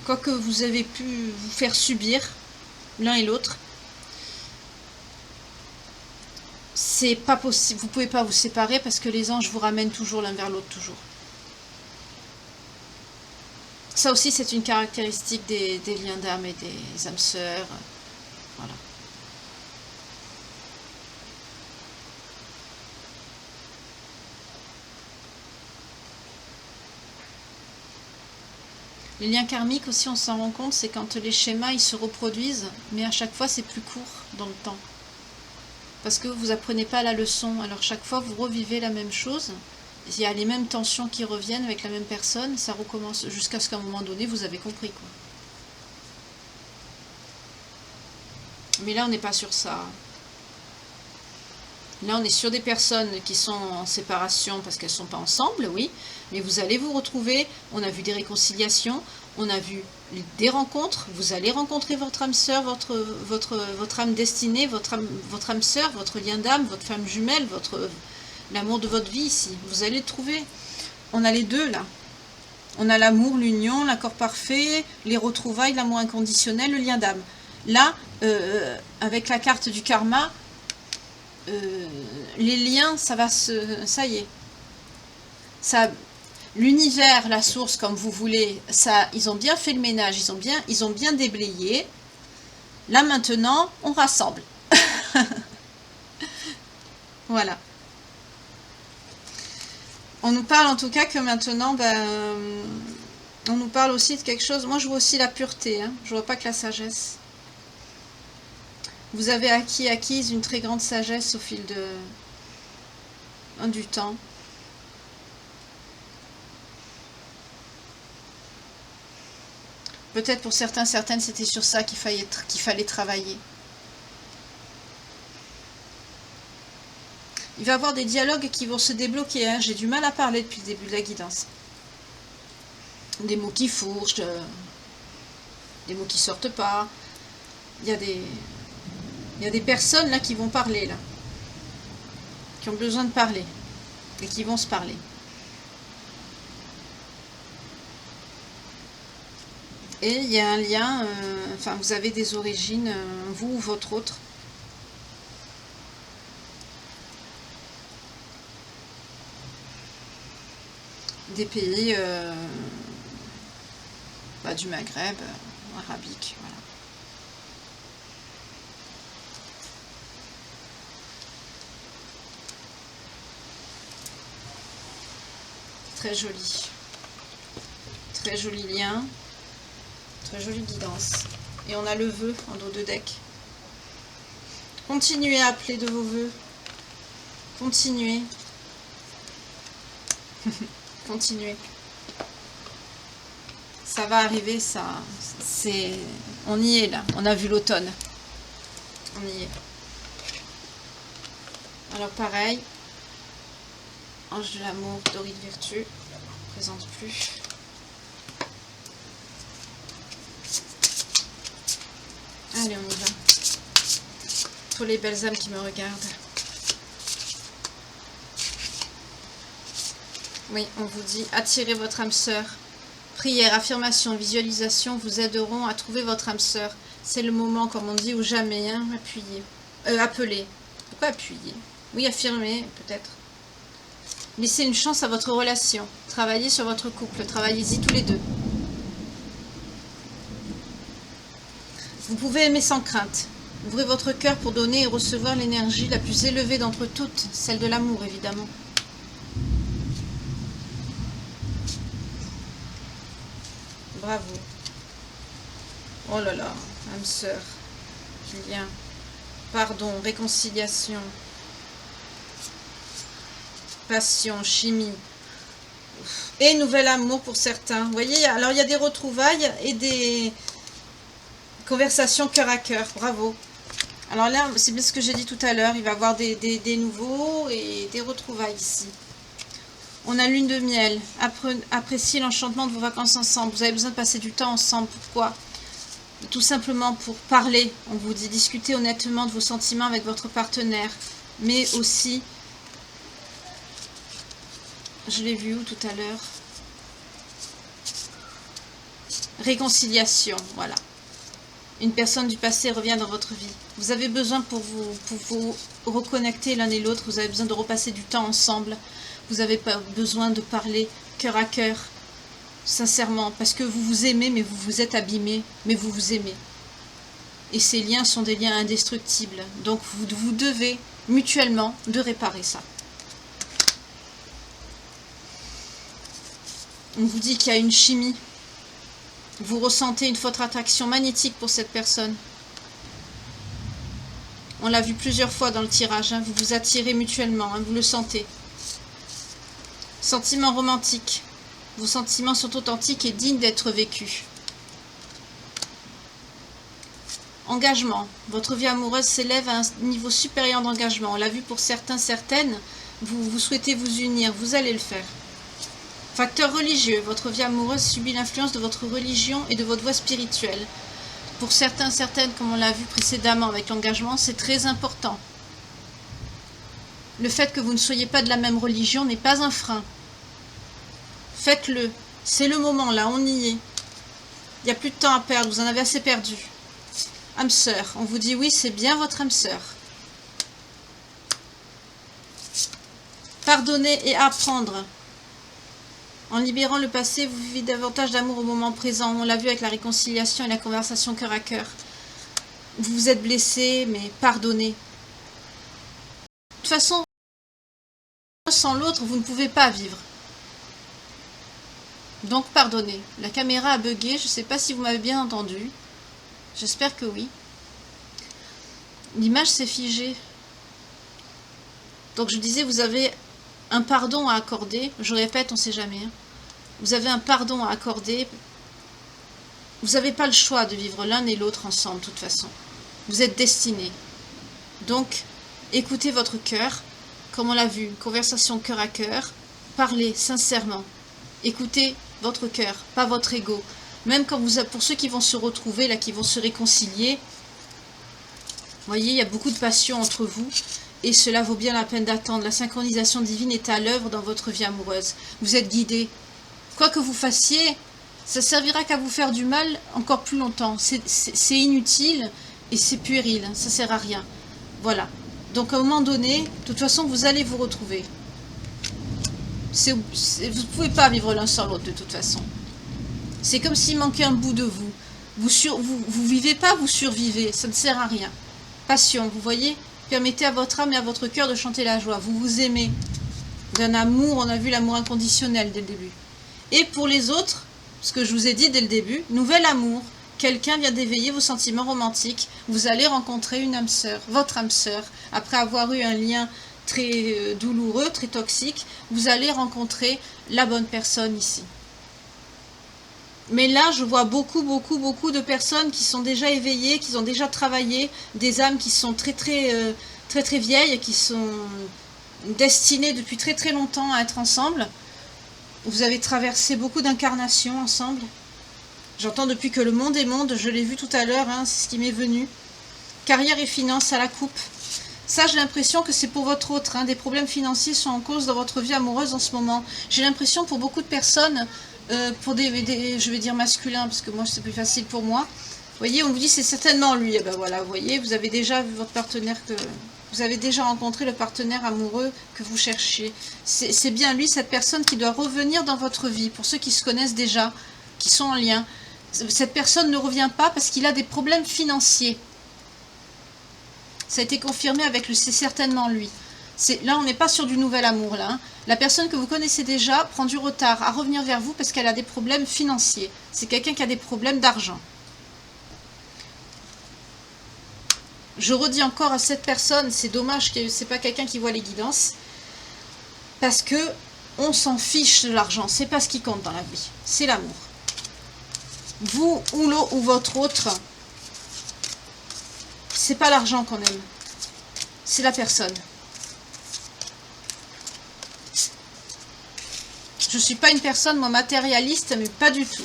quoi que vous avez pu vous faire subir, l'un et l'autre. C'est pas possible, vous pouvez pas vous séparer parce que les anges vous ramènent toujours l'un vers l'autre, toujours. Ça aussi, c'est une caractéristique des liens d'âme et des âmes sœurs. Voilà. Les liens karmiques aussi, on s'en rend compte, c'est quand les schémas ils se reproduisent, mais à chaque fois c'est plus court dans le temps. Parce que vous apprenez pas la leçon, alors chaque fois vous revivez la même chose. Il y a les mêmes tensions qui reviennent avec la même personne, ça recommence jusqu'à ce qu'à un moment donné, vous avez compris, quoi. Mais là, on n'est pas sur ça. Là, on est sur des personnes qui sont en séparation parce qu'elles ne sont pas ensemble, oui. Mais vous allez vous retrouver, on a vu des réconciliations, on a vu des rencontres, vous allez rencontrer votre âme sœur, votre âme destinée, votre âme sœur, votre lien d'âme, votre femme jumelle, l'amour de votre vie ici. Vous allez le trouver. On a les deux là. On a l'amour, l'union, l'accord parfait, les retrouvailles, l'amour inconditionnel, le lien d'âme. Là, avec la carte du karma, les liens, ça y est. L'univers, la source, comme vous voulez, ils ont bien fait le ménage, ils ont bien déblayé. Là maintenant, on rassemble. Voilà. On nous parle en tout cas que maintenant, on nous parle aussi de quelque chose. Moi, je vois aussi la pureté. Hein. Je vois pas que la sagesse. Vous avez acquise une très grande sagesse au fil du temps. Peut-être pour certaines, c'était sur ça qu'il fallait travailler. Il va y avoir des dialogues qui vont se débloquer. Hein. J'ai du mal à parler depuis le début de la guidance. Des mots qui fourchent, des mots qui sortent pas. Il y a des personnes là qui vont parler, là. Qui ont besoin de parler. Et qui vont se parler. Et il y a un lien, enfin vous avez des origines, vous ou votre autre. Des pays du Maghreb, arabique, voilà. Très joli. Très joli lien. Très jolie guidance. Et on a le vœu en dos de deck. Continuez à appeler de vos vœux. Continuez. Continuez. Ça va arriver, ça. On y est là. On a vu l'automne. On y est. Alors pareil. Ange de l'amour, Dorine Virtue. Présente plus. Allez, on y va. Pour les belles âmes qui me regardent. Oui, on vous dit, attirez votre âme sœur. Prière, affirmation, visualisation vous aideront à trouver votre âme sœur. C'est le moment, comme on dit, ou jamais. Hein, appuyez. Appelez. Pourquoi appuyer? Oui, affirmer, peut-être. Laissez une chance à votre relation. Travaillez sur votre couple. Travaillez-y tous les deux. Vous pouvez aimer sans crainte. Ouvrez votre cœur pour donner et recevoir l'énergie la plus élevée d'entre toutes, celle de l'amour, évidemment. Bravo. Oh là là, âme sœur. Lien. Pardon, réconciliation. Passion, chimie. Et nouvel amour pour certains. Vous voyez, alors il y a des retrouvailles et des conversations cœur à cœur. Bravo. Alors là, c'est bien ce que j'ai dit tout à l'heure. Il va y avoir des nouveaux et des retrouvailles ici. On a lune de miel. Appréciez l'enchantement de vos vacances ensemble. Vous avez besoin de passer du temps ensemble. Pourquoi? Tout simplement pour parler. On vous dit discuter honnêtement de vos sentiments avec votre partenaire. Mais aussi, je l'ai vu où tout à l'heure? Réconciliation, voilà. Une personne du passé revient dans votre vie. Vous avez besoin pour vous reconnecter l'un et l'autre. Vous avez besoin de repasser du temps ensemble. Vous avez besoin de parler cœur à cœur, sincèrement, parce que vous vous aimez, mais vous vous êtes abîmé, mais vous vous aimez. Et ces liens sont des liens indestructibles. Donc vous devez mutuellement de réparer ça. On vous dit qu'il y a une chimie. Vous ressentez une forte attraction magnétique pour cette personne. On l'a vu plusieurs fois dans le tirage. Hein, vous vous attirez mutuellement, hein, vous le sentez. Sentiments romantiques. Vos sentiments sont authentiques et dignes d'être vécus. Engagement. Votre vie amoureuse s'élève à un niveau supérieur d'engagement. On l'a vu pour certains, certaines. Vous souhaitez vous unir. Vous allez le faire. Facteur religieux. Votre vie amoureuse subit l'influence de votre religion et de votre voie spirituelle. Pour certains, certaines, comme on l'a vu précédemment avec l'engagement, c'est très important. Le fait que vous ne soyez pas de la même religion n'est pas un frein. Faites-le. C'est le moment, là, on y est. Il n'y a plus de temps à perdre, vous en avez assez perdu. Âme sœur, on vous dit oui, c'est bien votre âme sœur. Pardonner et apprendre. En libérant le passé, vous vivez davantage d'amour au moment présent. On l'a vu avec la réconciliation et la conversation cœur à cœur. Vous vous êtes blessé, mais pardonnez. De toute façon, sans l'autre, vous ne pouvez pas vivre. Donc pardonnez. La caméra a bugué, je ne sais pas si vous m'avez bien entendu. J'espère que oui. L'image s'est figée. Donc je disais, vous avez un pardon à accorder. Je répète, on ne sait jamais. Hein. Vous avez un pardon à accorder. Vous n'avez pas le choix de vivre l'un et l'autre ensemble, de toute façon. Vous êtes destinés. Donc, écoutez votre cœur. Comme on l'a vu, une conversation cœur à cœur. Parlez sincèrement. Écoutez votre cœur, pas votre ego. Même quand pour ceux qui vont se retrouver, là, qui vont se réconcilier, vous voyez, il y a beaucoup de passion entre vous. Et cela vaut bien la peine d'attendre. La synchronisation divine est à l'œuvre dans votre vie amoureuse. Vous êtes guidés. Quoi que vous fassiez, ça servira qu'à vous faire du mal encore plus longtemps. C'est inutile et c'est puéril. Ça ne sert à rien. Voilà. Donc à un moment donné, de toute façon, vous allez vous retrouver. Vous ne pouvez pas vivre l'un sans l'autre de toute façon. C'est comme s'il manquait un bout de vous. Vous vivez pas, vous survivez. Ça ne sert à rien. Passion, vous voyez? Permettez à votre âme et à votre cœur de chanter la joie. Vous vous aimez. D'un amour, on a vu l'amour inconditionnel dès le début. Et pour les autres, ce que je vous ai dit dès le début, nouvel amour. Quelqu'un vient d'éveiller vos sentiments romantiques. Vous allez rencontrer une âme sœur, votre âme sœur. Après avoir eu un lien très douloureux, très toxique, vous allez rencontrer la bonne personne ici. Mais là, je vois beaucoup de personnes qui sont déjà éveillées, qui ont déjà travaillé, des âmes qui sont très vieilles et qui sont destinées depuis très longtemps à être ensemble. Vous avez traversé beaucoup d'incarnations ensemble. J'entends depuis que le monde est monde, je l'ai vu tout à l'heure, hein, c'est ce qui m'est venu. Carrière et finances à la coupe. Ça, j'ai l'impression que c'est pour votre autre. Hein, des problèmes financiers sont en cause dans votre vie amoureuse en ce moment. J'ai l'impression pour beaucoup de personnes, pour je vais dire masculins, parce que moi c'est plus facile pour moi. Vous voyez, on vous dit c'est certainement lui. Et ben voilà, vous voyez, vous avez déjà vu votre partenaire que... Vous avez déjà rencontré le partenaire amoureux que vous cherchez. C'est bien lui, cette personne qui doit revenir dans votre vie. Pour ceux qui se connaissent déjà, qui sont en lien. Cette personne ne revient pas parce qu'il a des problèmes financiers. Ça a été confirmé avec le c'est certainement lui. Là, on n'est pas sur du nouvel amour. Là, hein. La personne que vous connaissez déjà prend du retard à revenir vers vous parce qu'elle a des problèmes financiers. C'est quelqu'un qui a des problèmes d'argent. Je redis encore à cette personne, c'est dommage que c'est pas quelqu'un qui voit les guidances, parce que on s'en fiche de l'argent, c'est pas ce qui compte dans la vie, c'est l'amour. Vous ou l'autre ou votre autre, c'est pas l'argent qu'on aime, c'est la personne. Je suis pas une personne, moi, matérialiste, mais pas du tout.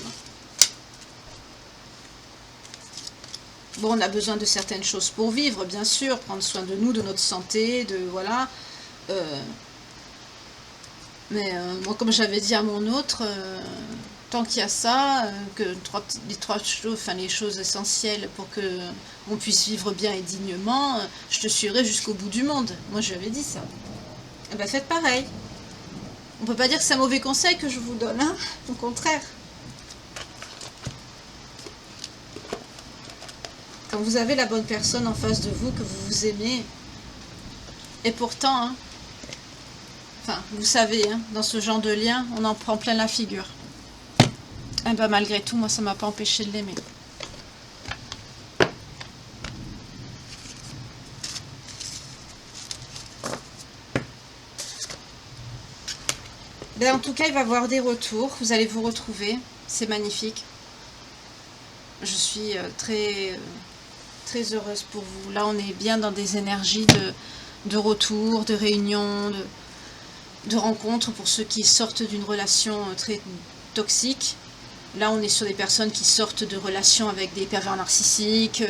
Bon, on a besoin de certaines choses pour vivre, bien sûr, prendre soin de nous, de notre santé, de voilà. Moi, comme j'avais dit à mon autre, tant qu'il y a ça, que les choses essentielles pour que on puisse vivre bien et dignement, je te suivrai jusqu'au bout du monde. Moi, je lui avais dit ça. Et ben, faites pareil. On peut pas dire que c'est un mauvais conseil que je vous donne, hein, au contraire. Quand vous avez la bonne personne en face de vous, que vous vous aimez, et pourtant, hein, enfin, vous savez, hein, dans ce genre de lien, on en prend plein la figure. Et ben, malgré tout, moi, ça m'a pas empêché de l'aimer. Ben, en tout cas, il va y avoir des retours. Vous allez vous retrouver. C'est magnifique. Je suis très heureuse pour vous. Là, on est bien dans des énergies de retour, de réunion, de rencontres pour ceux qui sortent d'une relation très toxique. Là, on est sur des personnes qui sortent de relations avec des pervers narcissiques,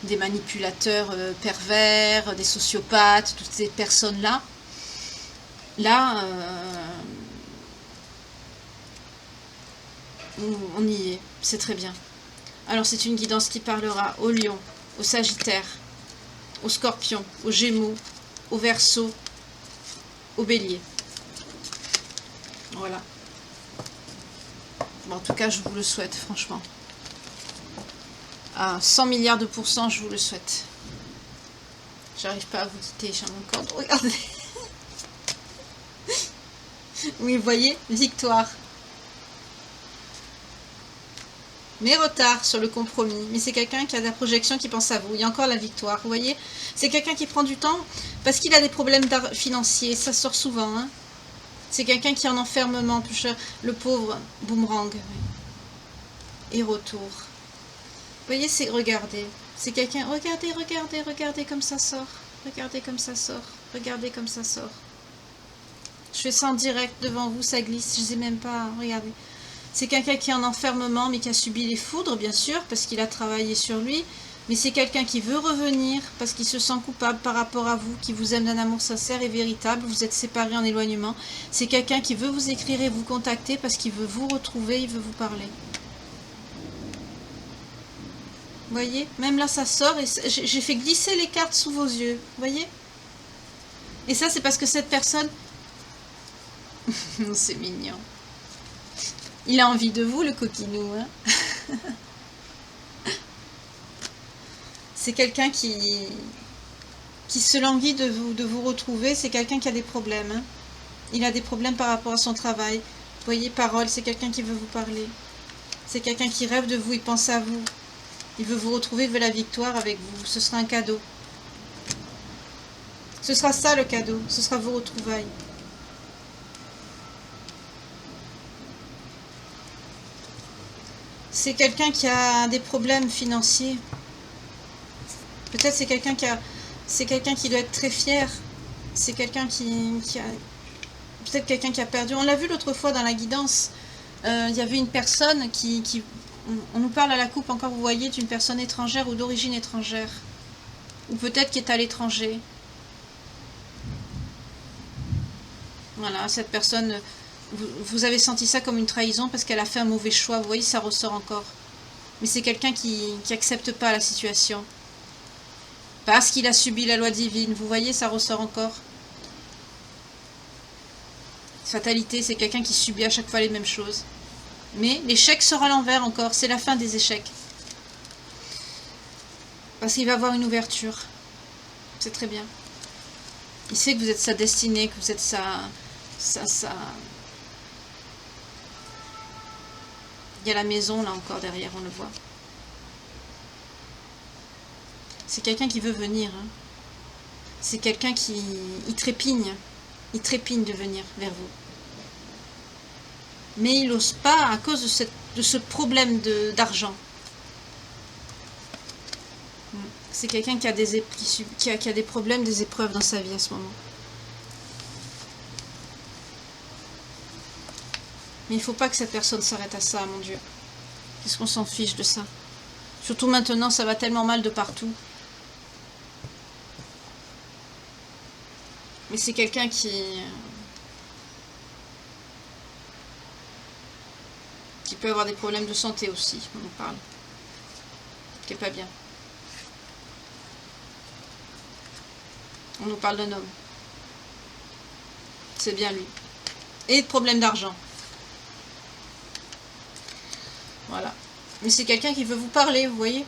des manipulateurs pervers, des sociopathes, toutes ces personnes-là. Là, on y est, c'est très bien. Alors, c'est une guidance qui parlera au lion, au sagittaire, au scorpion, au gémeaux, au verseau, au bélier. Voilà. Bon, en tout cas, je vous le souhaite, franchement. À 100 milliards de pourcents, je vous le souhaite. J'arrive pas à vous télécharger mon compte. Regardez. Oui, vous voyez, victoire. Mais retard sur le compromis. Mais c'est quelqu'un qui a de la projection, qui pense à vous. Il y a encore la victoire, vous voyez. C'est quelqu'un qui prend du temps parce qu'il a des problèmes financiers. Ça sort souvent, hein. C'est quelqu'un qui est en enfermement, le pauvre boomerang. Et retour. Vous voyez, regardez. C'est quelqu'un... Regardez comme ça sort. Regardez comme ça sort. Regardez comme ça sort. Je fais ça en direct devant vous, ça glisse. Je ne sais même pas... Regardez. C'est quelqu'un qui est en enfermement, mais qui a subi les foudres, bien sûr, parce qu'il a travaillé sur lui. Mais c'est quelqu'un qui veut revenir, parce qu'il se sent coupable par rapport à vous, qui vous aime d'un amour sincère et véritable. Vous êtes séparés en éloignement. C'est quelqu'un qui veut vous écrire et vous contacter, parce qu'il veut vous retrouver, il veut vous parler. Vous voyez? Même là, ça sort, et j'ai fait glisser les cartes sous vos yeux. Vous voyez? Et ça, c'est parce que cette personne... C'est mignon. Il a envie de vous, le coquinou, hein. C'est quelqu'un qui se languit de vous retrouver. C'est quelqu'un qui a des problèmes, hein. Il a des problèmes par rapport à son travail. Vous voyez, parole, c'est quelqu'un qui veut vous parler. C'est quelqu'un qui rêve de vous, il pense à vous. Il veut vous retrouver, il veut la victoire avec vous. Ce sera un cadeau. Ce sera ça le cadeau. Ce sera vos retrouvailles. C'est quelqu'un qui a des problèmes financiers. Peut-être c'est quelqu'un qui a... C'est quelqu'un qui doit être très fier. C'est quelqu'un qui a... Peut-être quelqu'un qui a perdu. On l'a vu l'autre fois dans la guidance. Il y avait une personne qui... on nous parle à la coupe encore, vous voyez, d'une personne étrangère ou d'origine étrangère. Ou peut-être qui est à l'étranger. Voilà, cette personne, vous avez senti ça comme une trahison parce qu'elle a fait un mauvais choix. Vous voyez, ça ressort encore. Mais c'est quelqu'un qui n'accepte pas la situation. Parce qu'il a subi la loi divine. Vous voyez, ça ressort encore. Fatalité, c'est quelqu'un qui subit à chaque fois les mêmes choses. Mais l'échec sera à l'envers encore. C'est la fin des échecs. Parce qu'il va avoir une ouverture. C'est très bien. Il sait que vous êtes sa destinée, que vous êtes sa... Il y a la maison là encore derrière, on le voit. C'est quelqu'un qui veut venir. Hein. C'est quelqu'un qui... Il trépigne. Il trépigne de venir vers vous. Mais il n'ose pas à cause de ce problème d'argent. C'est quelqu'un qui a des problèmes, des épreuves dans sa vie à ce moment. Mais il ne faut pas que cette personne s'arrête à ça, mon Dieu. Qu'est-ce qu'on s'en fiche de ça? Surtout maintenant, ça va tellement mal de partout. Mais c'est quelqu'un qui peut avoir des problèmes de santé aussi, on en parle. Qui n'est pas bien. On nous parle d'un homme. C'est bien lui. Et de problèmes d'argent. Voilà. Mais c'est quelqu'un qui veut vous parler, vous voyez.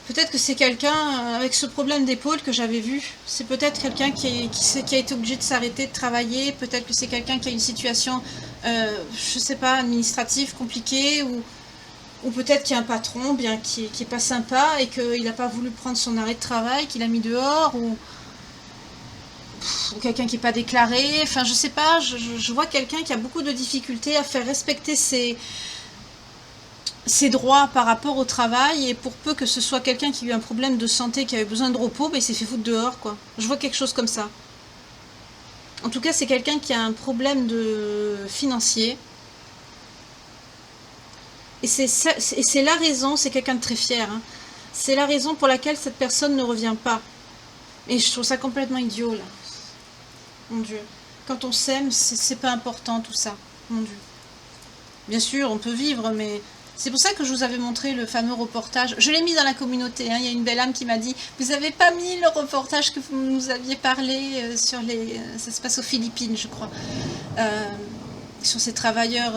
Peut-être que c'est quelqu'un avec ce problème d'épaule que j'avais vu. C'est peut-être quelqu'un qui a été obligé de s'arrêter de travailler. Peut-être que c'est quelqu'un qui a une situation, je sais pas, administrative compliquée. Ou peut-être qu'il y a un patron bien qui est pas sympa et qu'il n'a pas voulu prendre son arrêt de travail, qu'il a mis dehors. Ou quelqu'un qui n'est pas déclaré. Enfin, je sais pas. Je vois quelqu'un qui a beaucoup de difficultés à faire respecter ses droits par rapport au travail, et pour peu que ce soit quelqu'un qui a eu un problème de santé, qui avait besoin de repos, ben il s'est fait foutre dehors, quoi. Je vois quelque chose comme ça. En tout cas, c'est quelqu'un qui a un problème financier. Et c'est la raison, c'est quelqu'un de très fier, hein. C'est la raison pour laquelle cette personne ne revient pas. Et je trouve ça complètement idiot, là. Mon Dieu. Quand on s'aime, c'est pas important, tout ça. Mon Dieu. Bien sûr, on peut vivre, mais... C'est pour ça que je vous avais montré le fameux reportage. Je l'ai mis dans la communauté. Hein. Il y a une belle âme qui m'a dit « Vous n'avez pas mis le reportage que vous nous aviez parlé sur les... » Ça se passe aux Philippines, je crois. Sur ces travailleurs,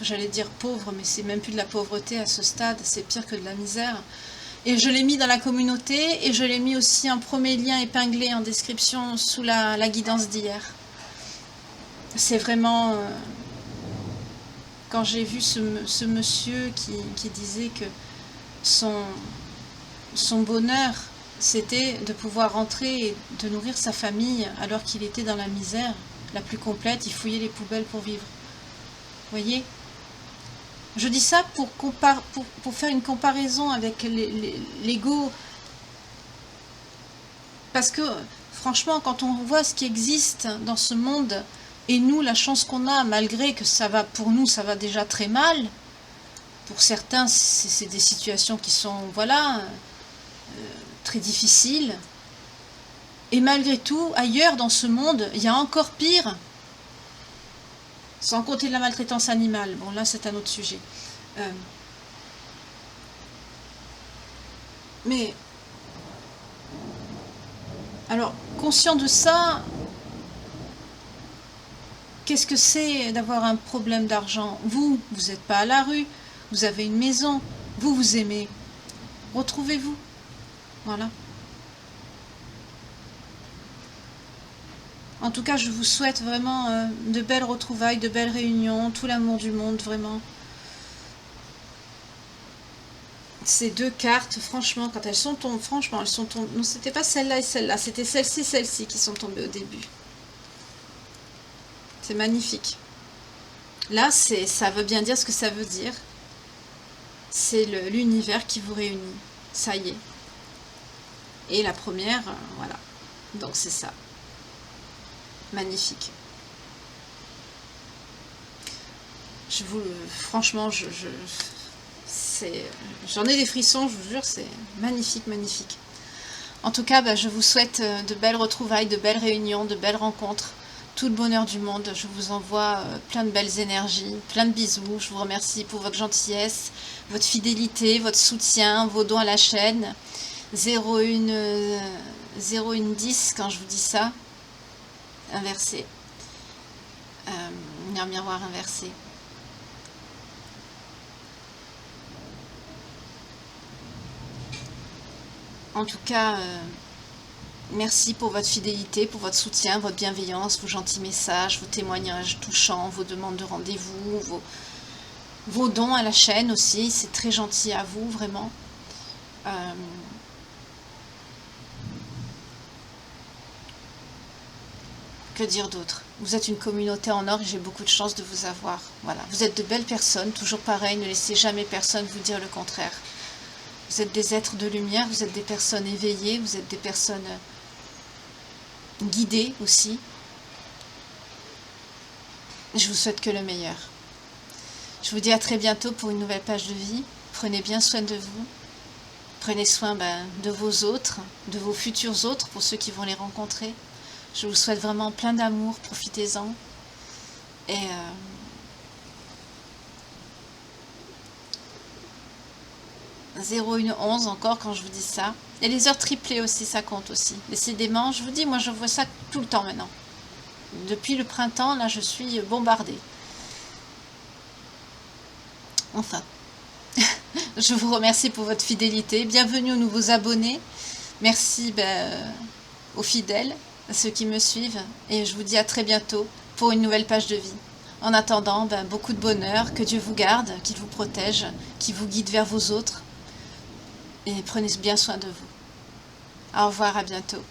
j'allais dire pauvres, mais c'est même plus de la pauvreté à ce stade. C'est pire que de la misère. Et je l'ai mis dans la communauté et je l'ai mis aussi en premier lien épinglé en description sous la guidance d'hier. C'est vraiment... Quand j'ai vu ce monsieur qui disait que son bonheur, c'était de pouvoir rentrer et de nourrir sa famille alors qu'il était dans la misère la plus complète, il fouillait les poubelles pour vivre. Vous voyez? Je dis ça pour faire une comparaison avec l'ego. Parce que, franchement, quand on voit ce qui existe dans ce monde... Et nous, la chance qu'on a, malgré que ça va, pour nous, ça va déjà très mal, pour certains, c'est des situations qui sont, voilà, très difficiles. Et malgré tout, ailleurs dans ce monde, il y a encore pire. Sans compter de la maltraitance animale. Bon, là, c'est un autre sujet. Mais, alors, conscient de ça... Qu'est-ce que c'est d'avoir un problème d'argent? Vous n'êtes pas à la rue, vous avez une maison, vous aimez. Retrouvez-vous. Voilà. En tout cas, je vous souhaite vraiment de belles retrouvailles, de belles réunions, tout l'amour du monde, vraiment. Ces deux cartes, franchement, quand elles sont tombées, franchement, elles sont tombées. Non, c'était pas celle-là et celle-là, c'était celle-ci et celle-ci qui sont tombées au début. C'est magnifique. Là, ça veut bien dire ce que ça veut dire. C'est l'univers qui vous réunit. Ça y est. Et la première, voilà. Donc c'est ça. Magnifique. Franchement, j'en ai des frissons, je vous jure, c'est magnifique, magnifique. En tout cas, je vous souhaite de belles retrouvailles, de belles réunions, de belles rencontres, tout le bonheur du monde. Je vous envoie plein de belles énergies, plein de bisous. Je vous remercie pour votre gentillesse, votre fidélité, votre soutien, vos dons à la chaîne. 0110 quand je vous dis ça. Inversé. Un miroir inversé. En tout cas, merci pour votre fidélité, pour votre soutien, votre bienveillance, vos gentils messages, vos témoignages touchants, vos demandes de rendez-vous, vos dons à la chaîne aussi. C'est très gentil à vous, vraiment. Que dire d'autre? Vous êtes une communauté en or et j'ai beaucoup de chance de vous avoir. Voilà. Vous êtes de belles personnes, toujours pareil, ne laissez jamais personne vous dire le contraire. Vous êtes des êtres de lumière, vous êtes des personnes éveillées, vous êtes des personnes guidées aussi. Je vous souhaite que le meilleur. Je vous dis à très bientôt pour une nouvelle page de vie. Prenez bien soin de vous. Prenez soin de vos autres, de vos futurs autres, pour ceux qui vont les rencontrer. Je vous souhaite vraiment plein d'amour, profitez-en. Et 0111 encore quand je vous dis ça. Et les heures triplées aussi, ça compte aussi. Décidément, je vous dis, moi je vois ça tout le temps maintenant. Depuis le printemps, là je suis bombardée. Enfin, je vous remercie pour votre fidélité. Bienvenue aux nouveaux abonnés. Merci aux fidèles, à ceux qui me suivent. Et je vous dis à très bientôt pour une nouvelle page de vie. En attendant, beaucoup de bonheur, que Dieu vous garde, qu'il vous protège, qu'il vous guide vers vos autres. Et prenez bien soin de vous. Au revoir, à bientôt.